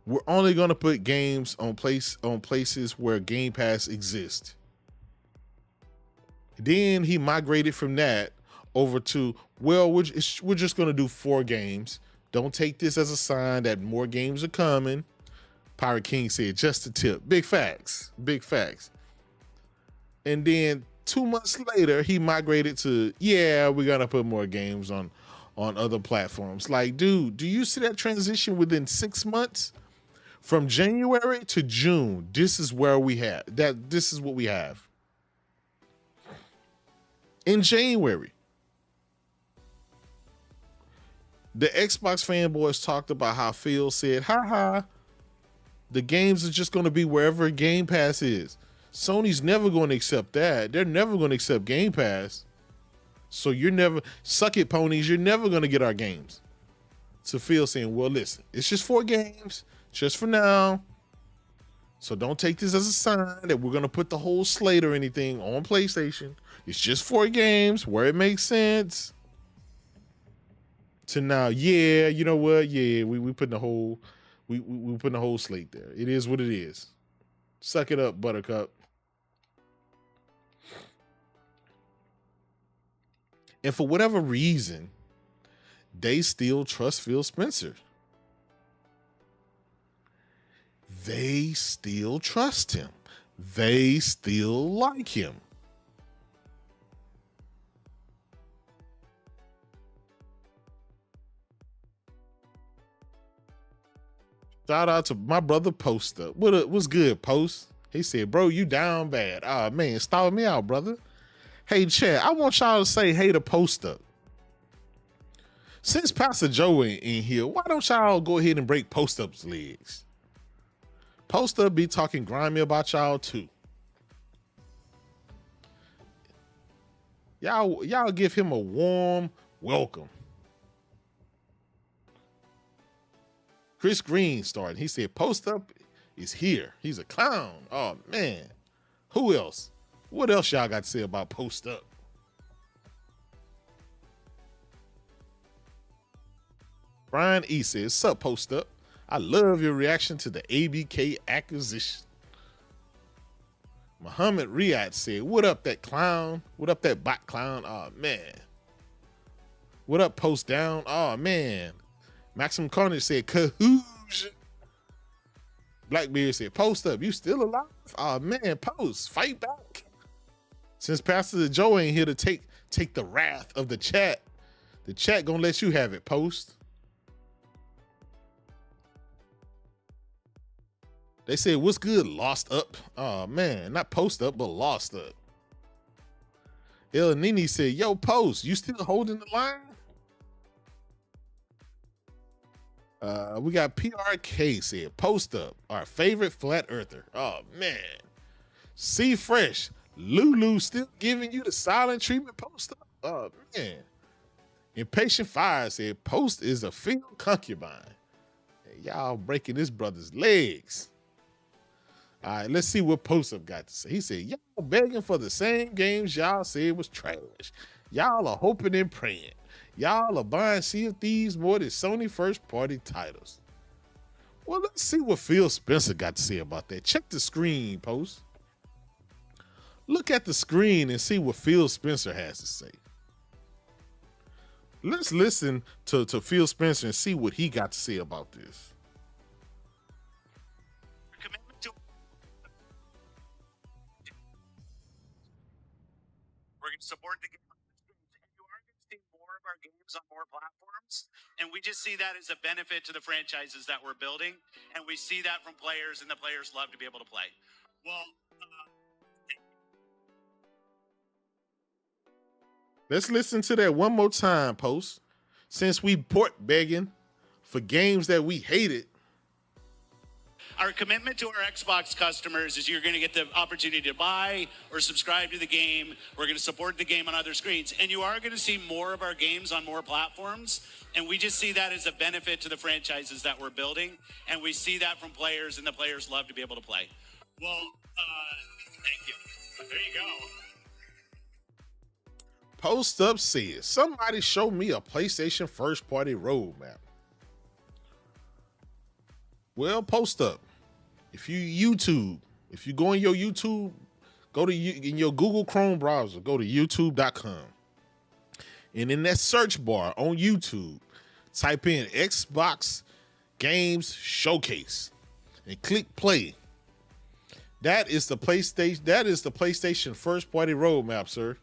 we're only going to put games on places where Game Pass exists. Then he migrated from that over to, well, we're just going to do 4 games. Don't take this as a sign that more games are coming. Pirate King said, just a tip. Big facts. Big facts. And then 2 months later, he migrated to, yeah, we're going to put more games on other platforms. Like, dude, do you see that transition within 6 months? From January to June, this is where we have that. This is what we have. In January, the Xbox fanboys talked about how Phil said, haha, the games are just going to be wherever Game Pass is. Sony's never going to accept that. They're never going to accept Game Pass. So you're never, suck it, ponies, you're never going to get our games. So Phil saying, well, listen, it's just 4 games, just for now. So don't take this as a sign that we're going to put the whole slate or anything on PlayStation. It's just 4 games where it makes sense. To now, yeah, you know what? Yeah, we putting the whole we putting the whole slate there. It is what it is. Suck it up, Buttercup. And for whatever reason, they still trust Phil Spencer. They still trust him. They still like him. Shout out to my brother Post Up. What's good, Post? He said, bro, you down bad. Oh, man, stop me out, brother. Hey, Chad, I want y'all to say hey to Post Up. Since Pastor Joe ain't in here, why don't y'all go ahead and break Post Up's legs? Post Up be talking grimy about y'all too. Y'all give him a warm welcome. Chris Green started. He said, Post Up is here. He's a clown. Oh, man. Who else? What else y'all got to say about Post Up? Brian E says, sup, Post Up? I love your reaction to the ABK acquisition. Muhammad Riyad said, what up, that clown? What up, that bot clown? Oh, man. What up, Post Down? Oh, man. Maximum Carnage said, Kahoosh. Blackbeard said, Post Up, you still alive? Oh, man, Post, fight back. Since Pastor Joe ain't here to take the wrath of the chat, The chat gonna let you have it, Post. They said, what's good, Lost Up? Oh, man, not Post Up, but Lost Up. El Nini said, yo, Post, you still holding the line? We got PRK said, Post Up, our favorite flat earther. Oh, man. C Fresh, Lulu still giving you the silent treatment, Post Up? Oh, man. Impatient Fire said, Post is a field concubine. Hey, y'all breaking this brother's legs. All right, let's see what Post Up got to say. He said, y'all begging for the same games y'all said was trash. Y'all are hoping and praying. Y'all are buying Sea of Thieves more than Sony first-party titles. Well, let's see what Phil Spencer got to say about that. Check the screen, Post. Look at the screen and see what Phil Spencer has to say. Let's listen to Phil Spencer and see what he got to say about this. We're going to support the game on the screens, and you are going to see more of our games on more platforms. And we just see that as a benefit to the franchises that we're building. And we see that from players, and the players love to be able to play. Well, let's listen to that one more time, Post. Since we port begging for games that we hated. our commitment to our Xbox customers is you're going to get the opportunity to buy or subscribe to the game. We're going to support the game on other screens. And you are going to see more of our games on more platforms. And we just see that as a benefit to the franchises that we're building. And we see that from players, and the players love to be able to play. Well, thank you. There you go. Post Up says, somebody show me a PlayStation first party roadmap. Well, Post Up, if you go in your YouTube, go to in your Google Chrome browser, go to youtube.com. And in that search bar on YouTube, type in Xbox Games Showcase and click play. That is the PlayStation first party roadmap, sir.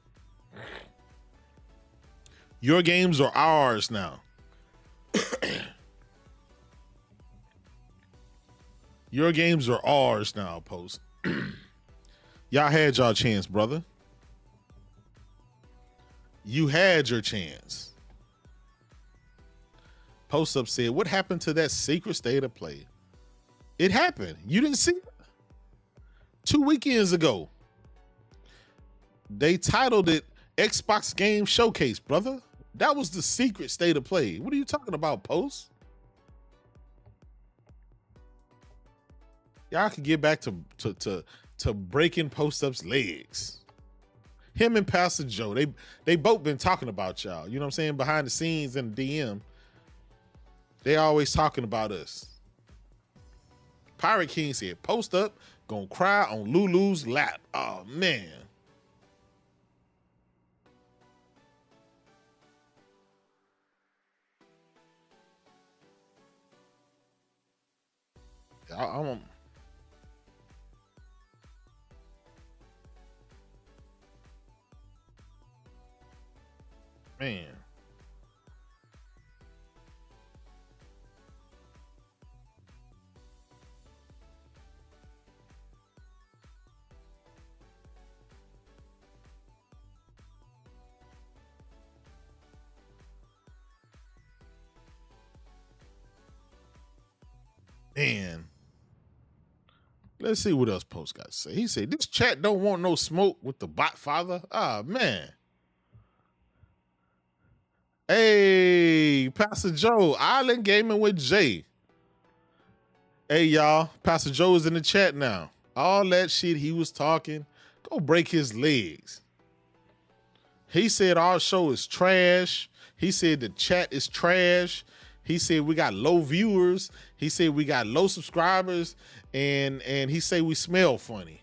Your games are ours now. Your games are ours now, Post. Y'all had y'all chance, brother. You had your chance. Post Up said, what happened to that secret state of play? It happened. You didn't see it? 2 weekends ago. They titled it Xbox Game Showcase, brother. That was the secret state of play. What are you talking about, Post? Y'all can get back to breaking Post Up's legs. Him and Pastor Joe, they both been talking about y'all. You know what I'm saying? Behind the scenes in the DM, they always talking about us. Pirate King said, Post Up gonna cry on Lulu's lap. Oh man. I'm man. Man. Let's see what else Post got to say. He said, this chat don't want no smoke with the bot father. Ah, man. Hey, Pastor Joe, Island Gaming with Jay. Hey, y'all. Pastor Joe is in the chat now. All that shit he was talking, go break his legs. He said our show is trash. He said the chat is trash. He said we got low viewers. He said we got low subscribers. And he say we smell funny.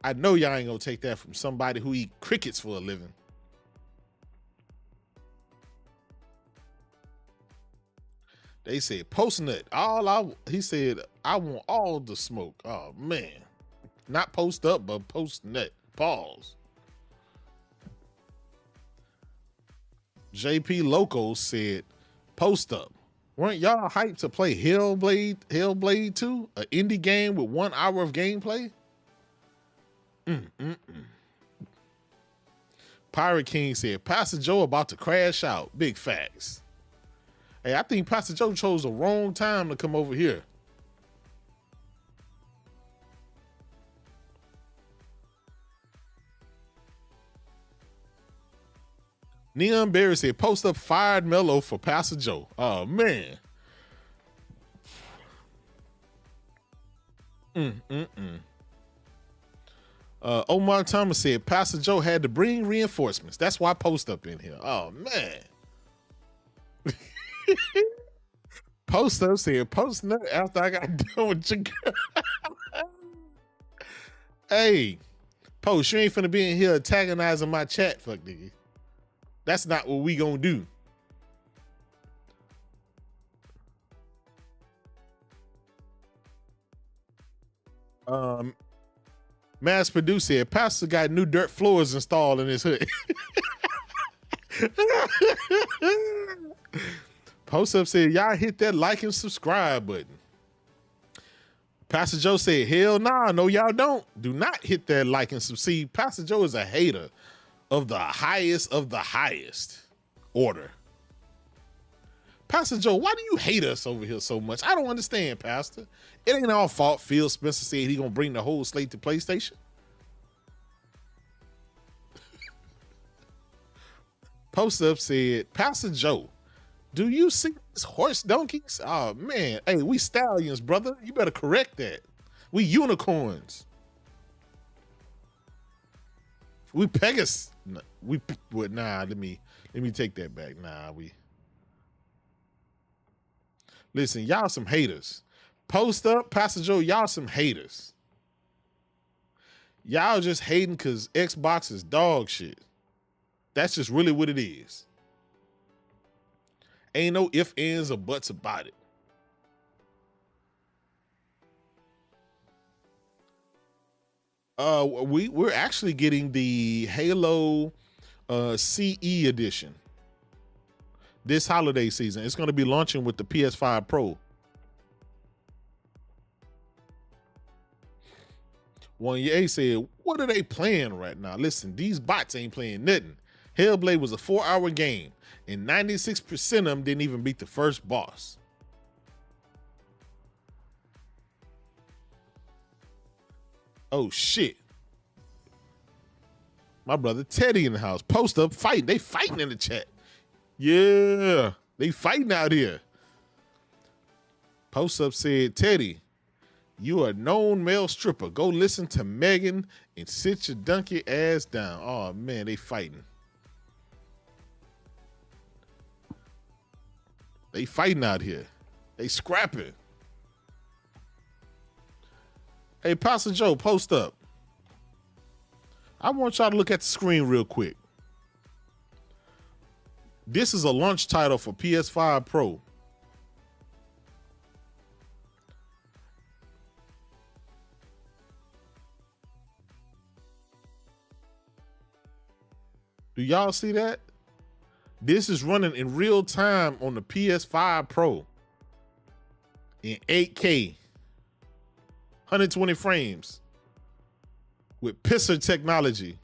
I know y'all ain't gonna take that from somebody who eat crickets for a living. They said post nut. He said I want all the smoke. Oh man. Not Post Up, but Post nut. Pause. JP Loco said, post up. Weren't y'all hyped to play Hellblade 2? An indie game with 1 hour of gameplay? Pirate King said, Pastor Joe about to crash out. Big facts. Hey, I think Pastor Joe chose the wrong time to come over here. Neon Berry said, post up fired Mellow for Pastor Joe. Oh, man. Omar Thomas said, Pastor Joe had to bring reinforcements. That's why I post up in here. Oh, man. Post up said, post up after I got done with your girl. Hey, Post, you ain't finna be in here antagonizing my chat, fuck nigga. That's not what we gonna do. Mass Produce said, Pastor got new dirt floors installed in his hood. Post up said, y'all hit that like and subscribe button. Pastor Joe said, hell nah, no y'all don't. Do not hit that like and subscribe. Pastor Joe is a hater of the highest order. Pastor Joe, why do you hate us over here so much? I don't understand, Pastor. It ain't our fault Phil Spencer said he gonna bring the whole slate to PlayStation. Post up said, Pastor Joe, do you see these horse donkeys? Oh man, hey, we stallions, brother. You better correct that. We unicorns. We Pegasus. Nah, let me take that back. Nah, listen, y'all some haters. Post up, Pastor Joe, y'all some haters. Y'all just hating because Xbox is dog shit. That's just really what it is. Ain't no ifs, ands, or buts about it. We're actually getting the Halo CE edition this holiday season. It's going to be launching with the PS5 Pro. One Ye said, what are they playing right now? Listen, these bots ain't playing nothing. Hellblade was a 4-hour game, and 96% of them didn't even beat the first boss. Oh, shit. My brother Teddy in the house. Post up, fighting. They fighting in the chat. Yeah, they fighting out here. Post up said, Teddy, you are a known male stripper. Go listen to Megan and sit your donkey ass down. Oh, man, they fighting. They fighting out here. They scrapping. Hey, Pastor Joe, post up. I want y'all to look at the screen real quick. This is a launch title for PS5 Pro. Do y'all see that? This is running in real time on the PS5 Pro in 8K, 120 frames with pisser technology.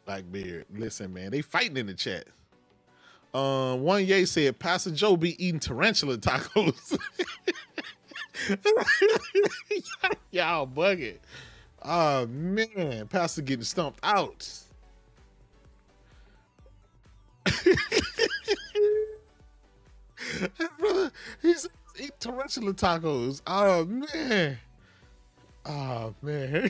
Blackbeard, listen, man, they fighting in the chat. One Ye said, Pastor Joe be eating tarantula tacos. Y'all bugging. Oh man, Pastor getting stumped out. Brother, he's eating tarantula tacos. Oh man. Oh man.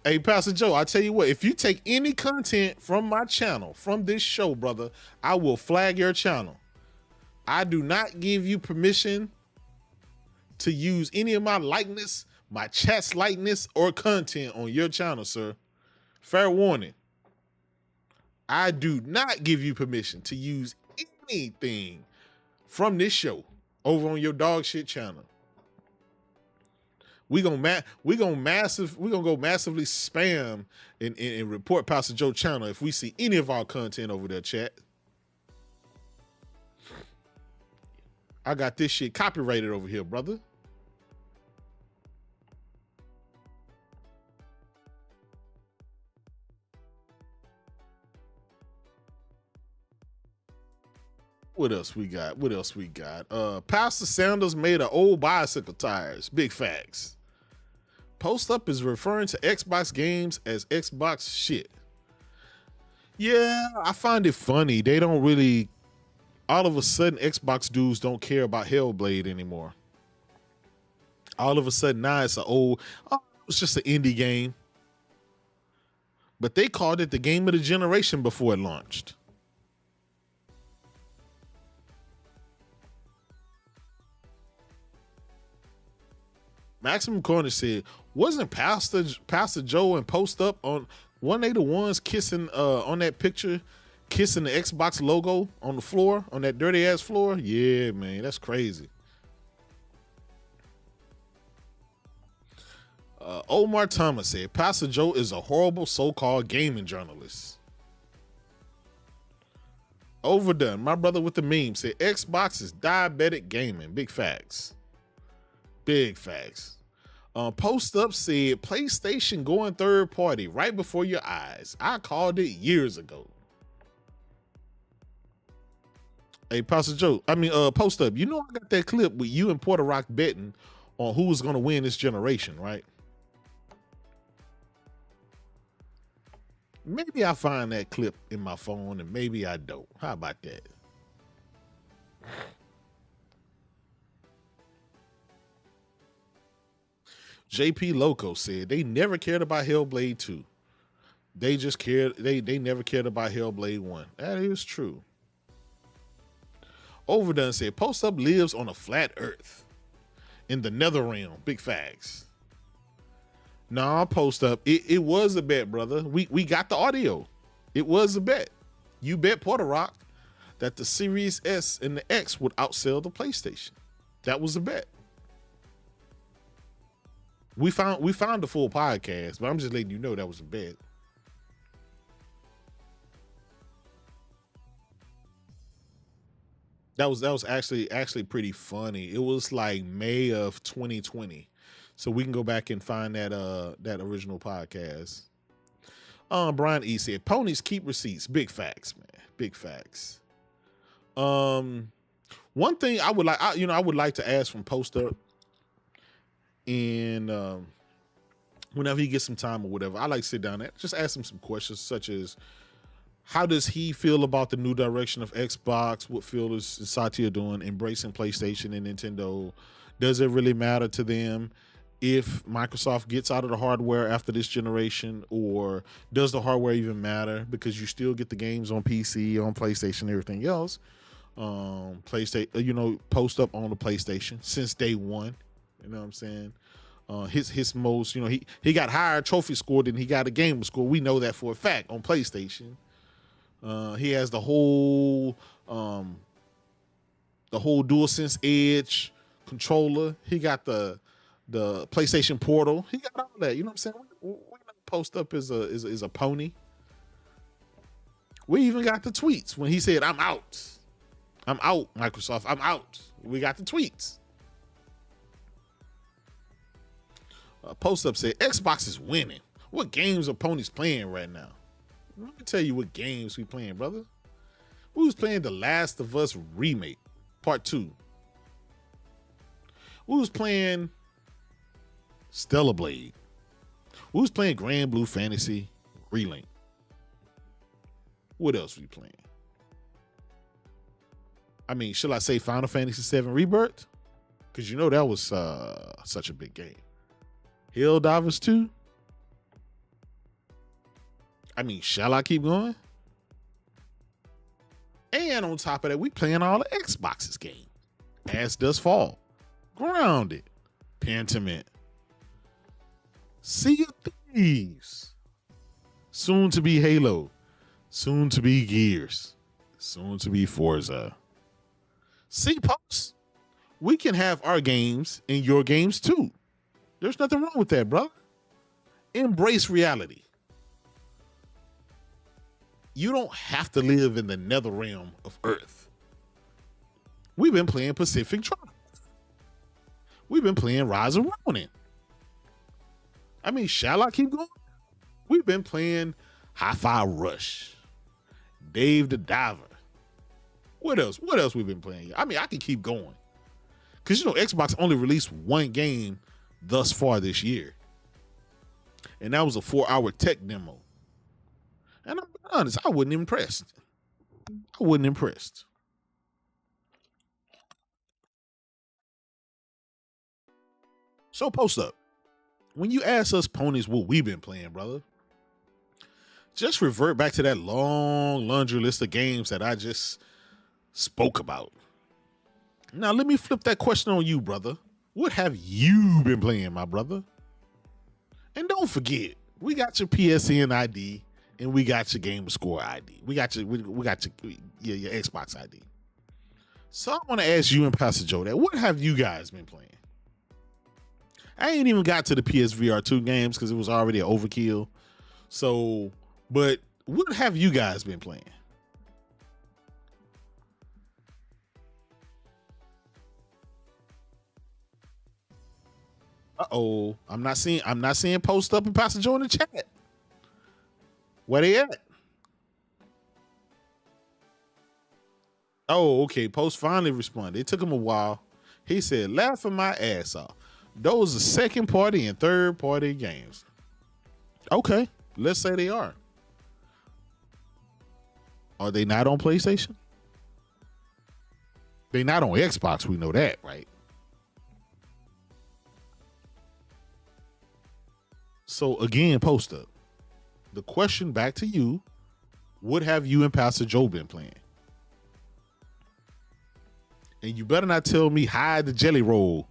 Hey, Pastor Joe, I tell you what, if you take any content from my channel, from this show, brother, I will flag your channel. I do not give you permission to use any of my likeness, my chat's likeness, or content on your channel, sir. Fair warning. I do not give you permission to use anything from this show over on your dog shit channel. We gonna go massively spam and report Pastor Joe channel if we see any of our content over there, chat. I got this shit copyrighted over here, brother. What else we got? Pastor Sanders made an old bicycle tires. Big facts. Post Up is referring to Xbox games as Xbox shit. Yeah, I find it funny. They don't really, all of a sudden, Xbox dudes don't care about Hellblade anymore. All of a sudden now it's it's just an indie game. But they called it the game of the generation before it launched. Maximum Corner said, wasn't Pastor Joe and Post Up on one they the ones kissing on that picture, kissing the Xbox logo on the floor, on that dirty ass floor? Yeah, man, that's crazy. Omar Thomas said, Pastor Joe is a horrible so-called gaming journalist. Overdone, my brother with the meme, said Xbox is diabetic gaming. Big facts. Big facts. Post Up said PlayStation going third party right before your eyes. I called it years ago. Hey, Pastor Joe, Post Up, you know I got that clip with you and Porter Rock betting on who was going to win this generation, right? Maybe I find that clip in my phone and maybe I don't. How about that? JP Loco said they never cared about Hellblade 2. They just cared, they never cared about Hellblade 1. That is true. Overdone said Post Up lives on a flat earth in the nether realm. Big facts. Nah, Post Up. It was a bet, brother. We got the audio. It was a bet. You bet Porter Rock that the Series S and the X would outsell the PlayStation. That was a bet. We found the full podcast, but I'm just letting you know that was a bet. That was actually pretty funny. It was like May of 2020. So we can go back and find that original podcast. Brian E said, ponies keep receipts. Big facts, man. Big facts. One thing I would like to ask from Post Up, and whenever he gets some time or whatever, I like to sit down and just ask him some questions such as, how does he feel about the new direction of Xbox? What Phil and Satya doing, embracing PlayStation and Nintendo? Does it really matter to them if Microsoft gets out of the hardware after this generation, or does the hardware even matter? Because you still get the games on PC, on PlayStation, and everything else. PlayStation, Post Up on the PlayStation since day one. You know what I'm saying? His most, he got higher trophy score than he got a gamer score. We know that for a fact on PlayStation. He has the whole DualSense Edge controller. He got the PlayStation Portal. He got all that. You know what I'm saying? We Post Up is a pony. We even got the tweets when he said, "I'm out. I'm out, Microsoft. I'm out." We got the tweets. Post Up said, Xbox is winning. What games are ponies playing right now? Let me tell you what games we playing, brother. We was playing The Last of Us Remake, Part 2. We was playing Stellar Blade. We was playing Grand Blue Fantasy Relink. What else we playing? Should I say Final Fantasy VII Rebirth? Because that was such a big game. Helldivers 2? Shall I keep going? And on top of that, we playing all the Xbox's game. As Does Fall, Grounded, Pentiment, Sea of Thieves, Soon to be Halo. Soon to be Gears. Soon to be Forza. See, Post, we can have our games in your games too. There's nothing wrong with that, bro. Embrace reality. You don't have to live in the nether realm of Earth. We've been playing Pacific Drive. We've been playing Rise of Ronin. I mean, shall I keep going? We've been playing Hi-Fi Rush, Dave the Diver. What else? What else we've been playing? I mean, I can keep going. Because, you know, Xbox only released one game thus far this year. And that was a 4-hour tech demo. And I'm honest, I wasn't impressed. I wasn't impressed. So, Post Up, when you ask us ponies what we've been playing, brother, just revert back to that long laundry list of games that I just spoke about. Now, let me flip that question on you, brother. What have you been playing, my brother? And don't forget, we got your PSN ID and we got your Gamer Score ID. We got your Xbox ID. So I want to ask you and Pastor Joe that. What have you guys been playing? I ain't even got to the PSVR 2 games because it was already an overkill. So, but what have you guys been playing? Uh-oh. I'm not seeing Post Up and Pastor Joe in the chat. Where they at? Oh, okay. Post finally responded. It took him a while. He said, laughing my ass off. Those are second party and third party games. Okay. Let's say they are. Are they not on PlayStation? They not on Xbox. We know that, right? So again, Post Up. The question back to you, what have you and Pastor Joe been playing? And you better not tell me hide the jelly roll.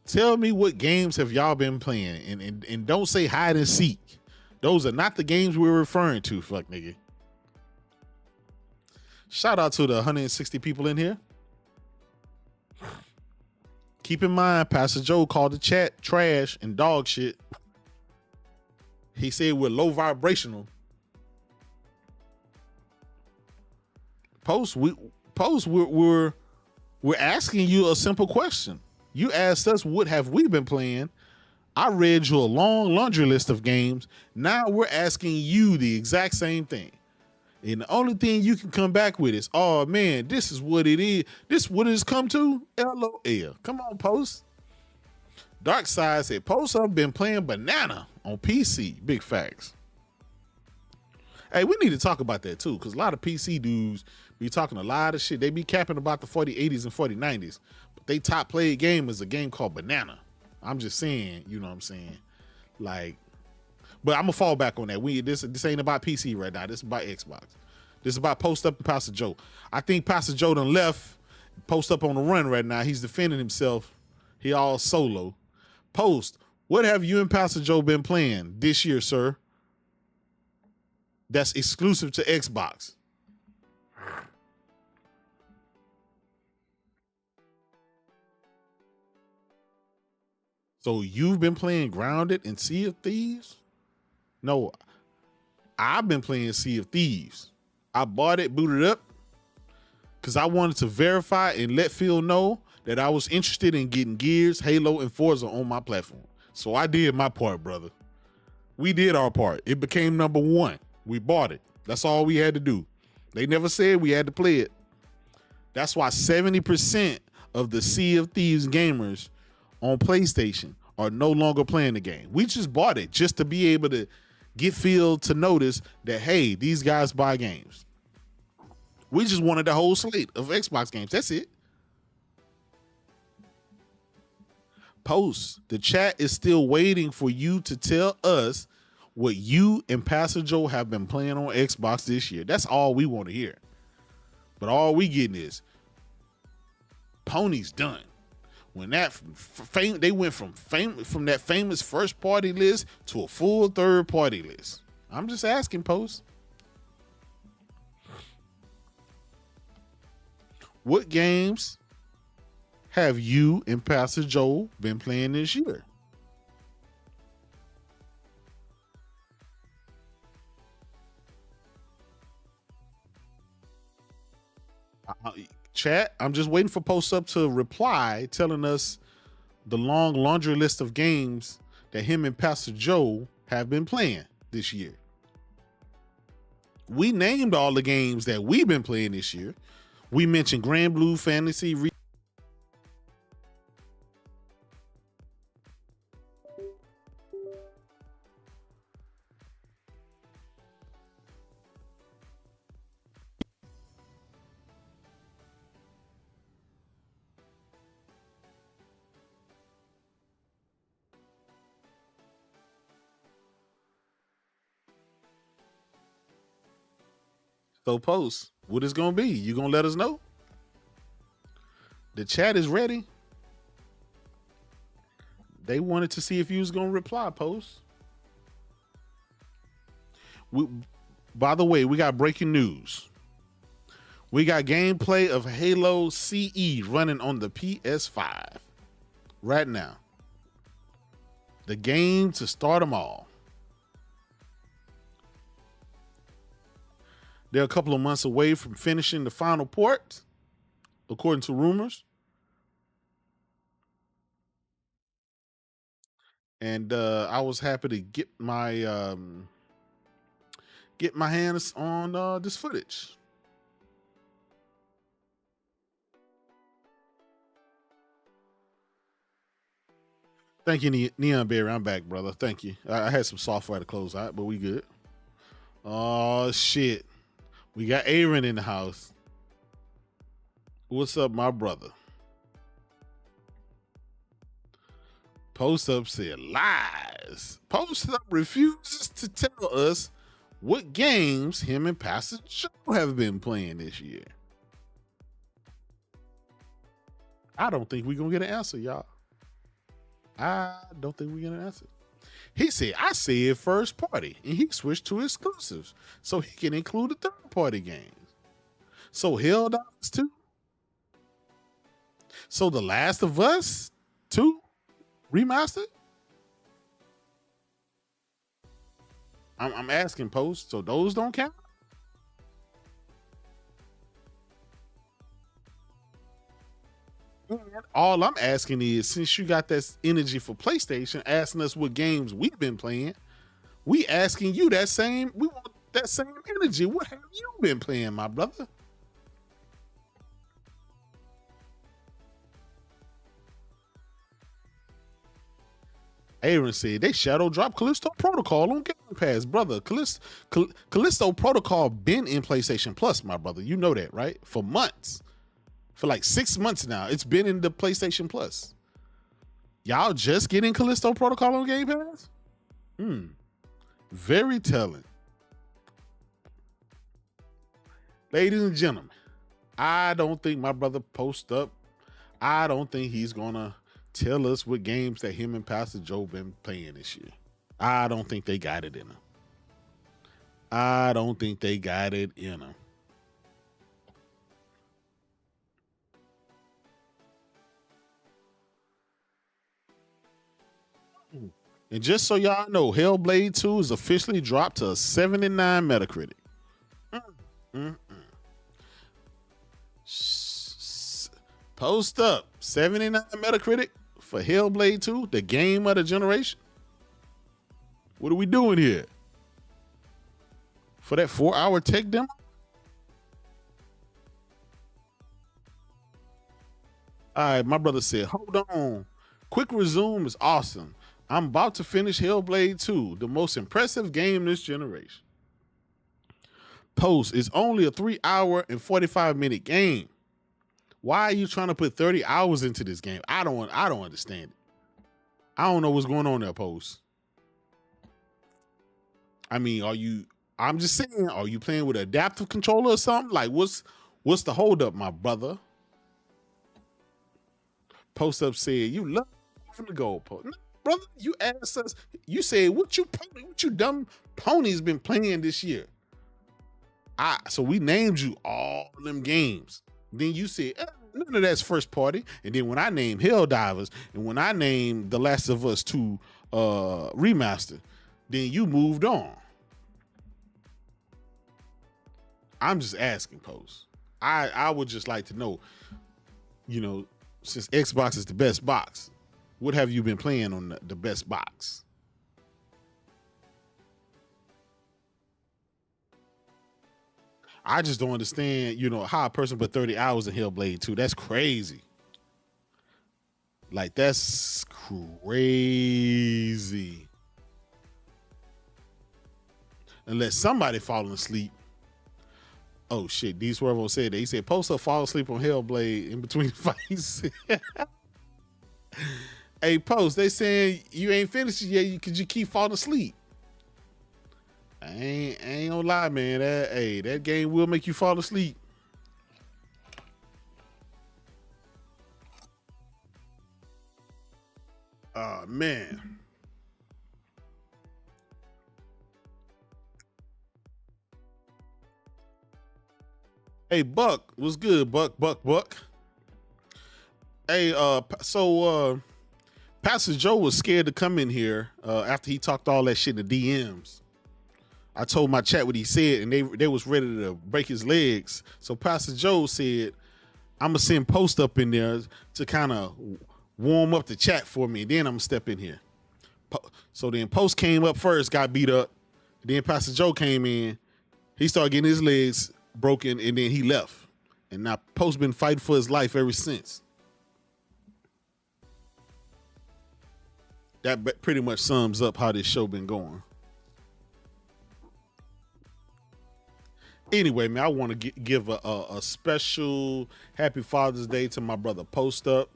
Tell me what games have y'all been playing, and don't say hide and seek. Those are not the games we're referring to, fuck nigga. Shout out to the 160 people in here. Keep in mind, Pastor Joe called the chat trash and dog shit. He said we're low vibrational. We're asking you a simple question. You asked us what have we been playing. I read you a long laundry list of games. Now we're asking you the exact same thing. And the only thing you can come back with is, oh man, this is what it is. This is what it's come to. LOL. Come on, Post. Dark Side said, Post, I've been playing Banana on PC. Big facts. Hey, we need to talk about that too, because a lot of PC dudes be talking a lot of shit. They be capping about the 4080s and 4090s. But they top played game is a game called Banana. I'm just saying, you know what I'm saying? Like, but I'm gonna fall back on that. This ain't about PC right now. This is about Xbox. This is about Post Up and Pastor Joe. I think Pastor Joe done left Post Up on the run right now. He's defending himself. He all solo. Post, what have you and Pastor Joe been playing this year, sir? That's exclusive to Xbox. So you've been playing Grounded and Sea of Thieves? No, I've been playing Sea of Thieves. I bought it, booted up, because I wanted to verify and let Phil know that I was interested in getting Gears, Halo, and Forza on my platform. So I did my part, brother. We did our part. It became number one. We bought it. That's all we had to do. They never said we had to play it. That's why 70% of the Sea of Thieves gamers on PlayStation are no longer playing the game. We just bought it just to be able to get Phil to notice that, hey, these guys buy games. We just wanted the whole slate of Xbox games. That's it. Post, the chat is still waiting for you to tell us what you and Pastor Joe have been playing on Xbox this year. That's all we want to hear. But all we getting is Pony's done. When that fame, they went from that famous first party list to a full third party list. I'm just asking, Post. What games have you and Pastor Joe been playing this year? Chat, I'm just waiting for Post Up to reply, telling us the long laundry list of games that him and Pastor Joe have been playing this year. We named all the games that we've been playing this year. We mentioned Grand Blue Fantasy. So Post, what it's gonna be? You gonna let us know? The chat is ready. They wanted to see if you was gonna reply, Post. By the way, we got breaking news. We got gameplay of Halo CE running on the PS5 right now. The game to start them all. They're a couple of months away from finishing the final port, according to rumors. And I was happy to get my hands on this footage. Thank you, Neon Berry. I'm back, brother. Thank you. I had some software to close out, but we good. Oh shit. We got Aaron in the house. What's up, my brother? Post Up said lies. Post Up refuses to tell us what games him and Pastor Joe have been playing this year. I don't think we're going to get an answer, y'all. I don't think we're going to answer. He said, I said first party, and he switched to exclusives so he can include the third party games. So Helldivers 2. So The Last of Us 2 remastered. I'm asking, Post, so those don't count? All I'm asking is, since you got that energy for PlayStation, asking us what games we've been playing, we asking you that same, we want that same energy. What have you been playing, my brother? Aaron said they shadow drop Callisto Protocol on Game Pass, brother. Callisto Protocol been in PlayStation Plus, my brother. You know that, right? For months. For like 6 months now. It's been in the PlayStation Plus. Y'all just getting Callisto Protocol on Game Pass? Very telling. Ladies and gentlemen, I don't think my brother Post Up, I don't think he's gonna tell us what games that him and Pastor Joe been playing this year. I don't think they got it in them. I don't think they got it in them. And just so y'all know, Hellblade 2 is officially dropped to a 79 Metacritic. Post Up, 79 Metacritic for Hellblade 2, the game of the generation. What are we doing here? For that 4-hour tech demo? All right, my brother said, hold on. Quick resume is awesome. I'm about to finish Hellblade 2, the most impressive game this generation. Post is only a 3-hour and 45-minute game. Why are you trying to put 30 hours into this game? I don't understand it. I don't know what's going on there, Post. I mean, I'm just saying, are you playing with an adaptive controller or something? Like, what's the holdup, my brother? Post Up said, you love from the goalpost. No, brother, you asked us, you said, what you dumb ponies been playing this year? So we named you all them games. Then you said, none of that's first party. And then when I named Helldivers and when I named The Last of Us 2 remaster, then you moved on. I'm just asking, Post. I would just like to know, since Xbox is the best box, what have you been playing on the best box? I just don't understand, how a person put 30 hours in Hellblade 2. That's crazy. Like, that's crazy. Unless somebody falling asleep. Oh, shit. D Swervo said that. He said, Post Up fall asleep on Hellblade in between fights. Hey, Post, they saying you ain't finished it yet because you keep falling asleep. I ain't gonna lie, man. That game will make you fall asleep. Oh, man. Hey, Buck, what's good, Buck? Hey, so Pastor Joe was scared to come in here after he talked all that shit in the DMs. I told my chat what he said, and they was ready to break his legs. So Pastor Joe said, I'm going to send Post Up in there to kind of warm up the chat for me, and then I'm going to step in here. So then Post came up first, got beat up. Then Pastor Joe came in. He started getting his legs broken, and then he left. And now Post been fighting for his life ever since. That pretty much sums up how this show been going. Anyway, man, I want to give a special happy Father's Day to my brother Post Up.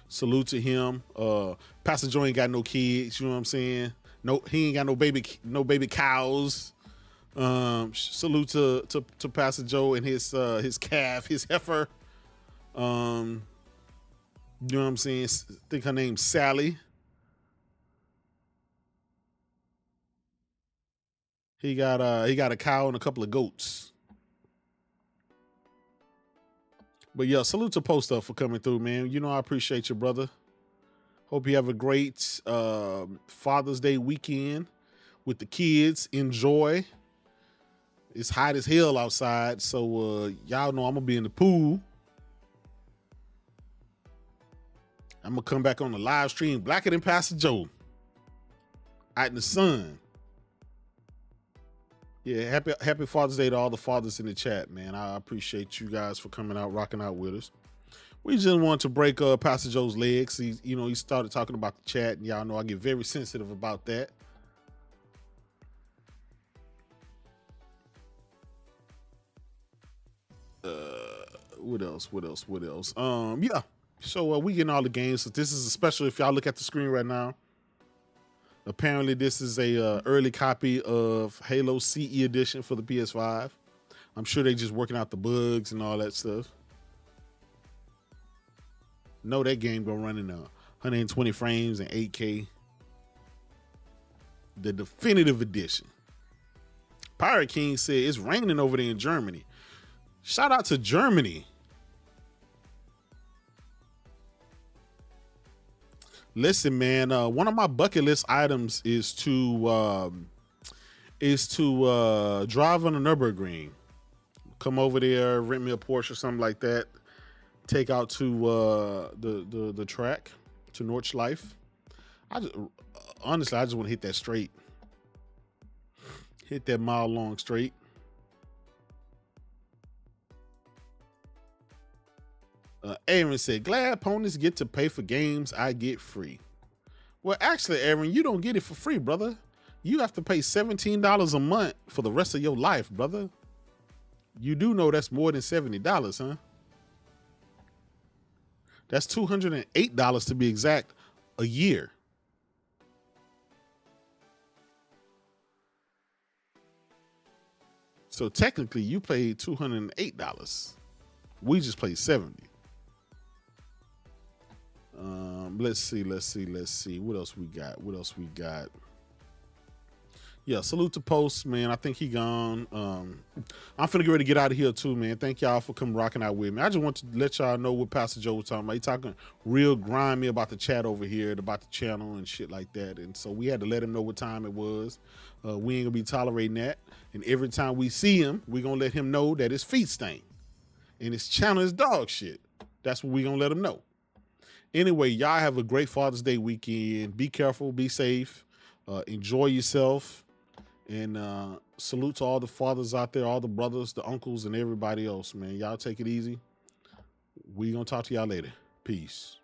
Salute to him. Pastor Joe ain't got no kids, you know what I'm saying? No, he ain't got no baby cows. Salute to Pastor Joe and his calf, his heifer. You know what I'm saying? I think her name's Sally. He got a cow and a couple of goats. But yeah, salute to Post Up for coming through, man. I appreciate you, brother. Hope you have a great Father's Day weekend with the kids. Enjoy. It's hot as hell outside, so y'all know I'm gonna be in the pool. I'm gonna come back on the live stream blacker than Pastor Joe. Out in the sun. Yeah, happy Father's Day to all the fathers in the chat, man. I appreciate you guys for coming out, rocking out with us. We just wanted to break Pastor Joe's legs. He started talking about the chat, and y'all know I get very sensitive about that. What else? Yeah. So we getting all the games. So this is a special. If y'all look at the screen right now, apparently this is a early copy of Halo CE edition for the PS5. I'm sure they just working out the bugs and all that stuff. No, that game gonna run in 120 frames and 8K. The definitive edition. Pirate King said it's raining over there in Germany. Shout out to Germany. Listen, man, one of my bucket list items is to drive on the Nürburgring. Come over there, rent me a Porsche or something like that. Take out to the track to Nordschleife. Honestly, I just want to hit that straight. Hit that mile long straight. Aaron said, glad ponies get to pay for games I get free. Well, actually, Aaron, you don't get it for free, brother. You have to pay $17 a month for the rest of your life, brother. You do know that's more than $70, huh? That's $208 to be exact, a year. So technically, you paid $208. We just paid $70. Let's see. What else we got? Yeah, salute to Post, man. I think he gone. I'm finna get ready to get out of here too, man. Thank y'all for coming rocking out with me. I just want to let y'all know what Pastor Joe was talking about. He talking real grimy about the chat over here, about the channel and shit like that. And so we had to let him know what time it was. We ain't gonna be tolerating that. And every time we see him, we gonna let him know that his feet stink. And his channel is dog shit. That's what we gonna let him know. Anyway, y'all have a great Father's Day weekend. Be careful, be safe, enjoy yourself. And salute to all the fathers out there, all the brothers, the uncles, and everybody else, man. Y'all take it easy. We gonna talk to y'all later. Peace.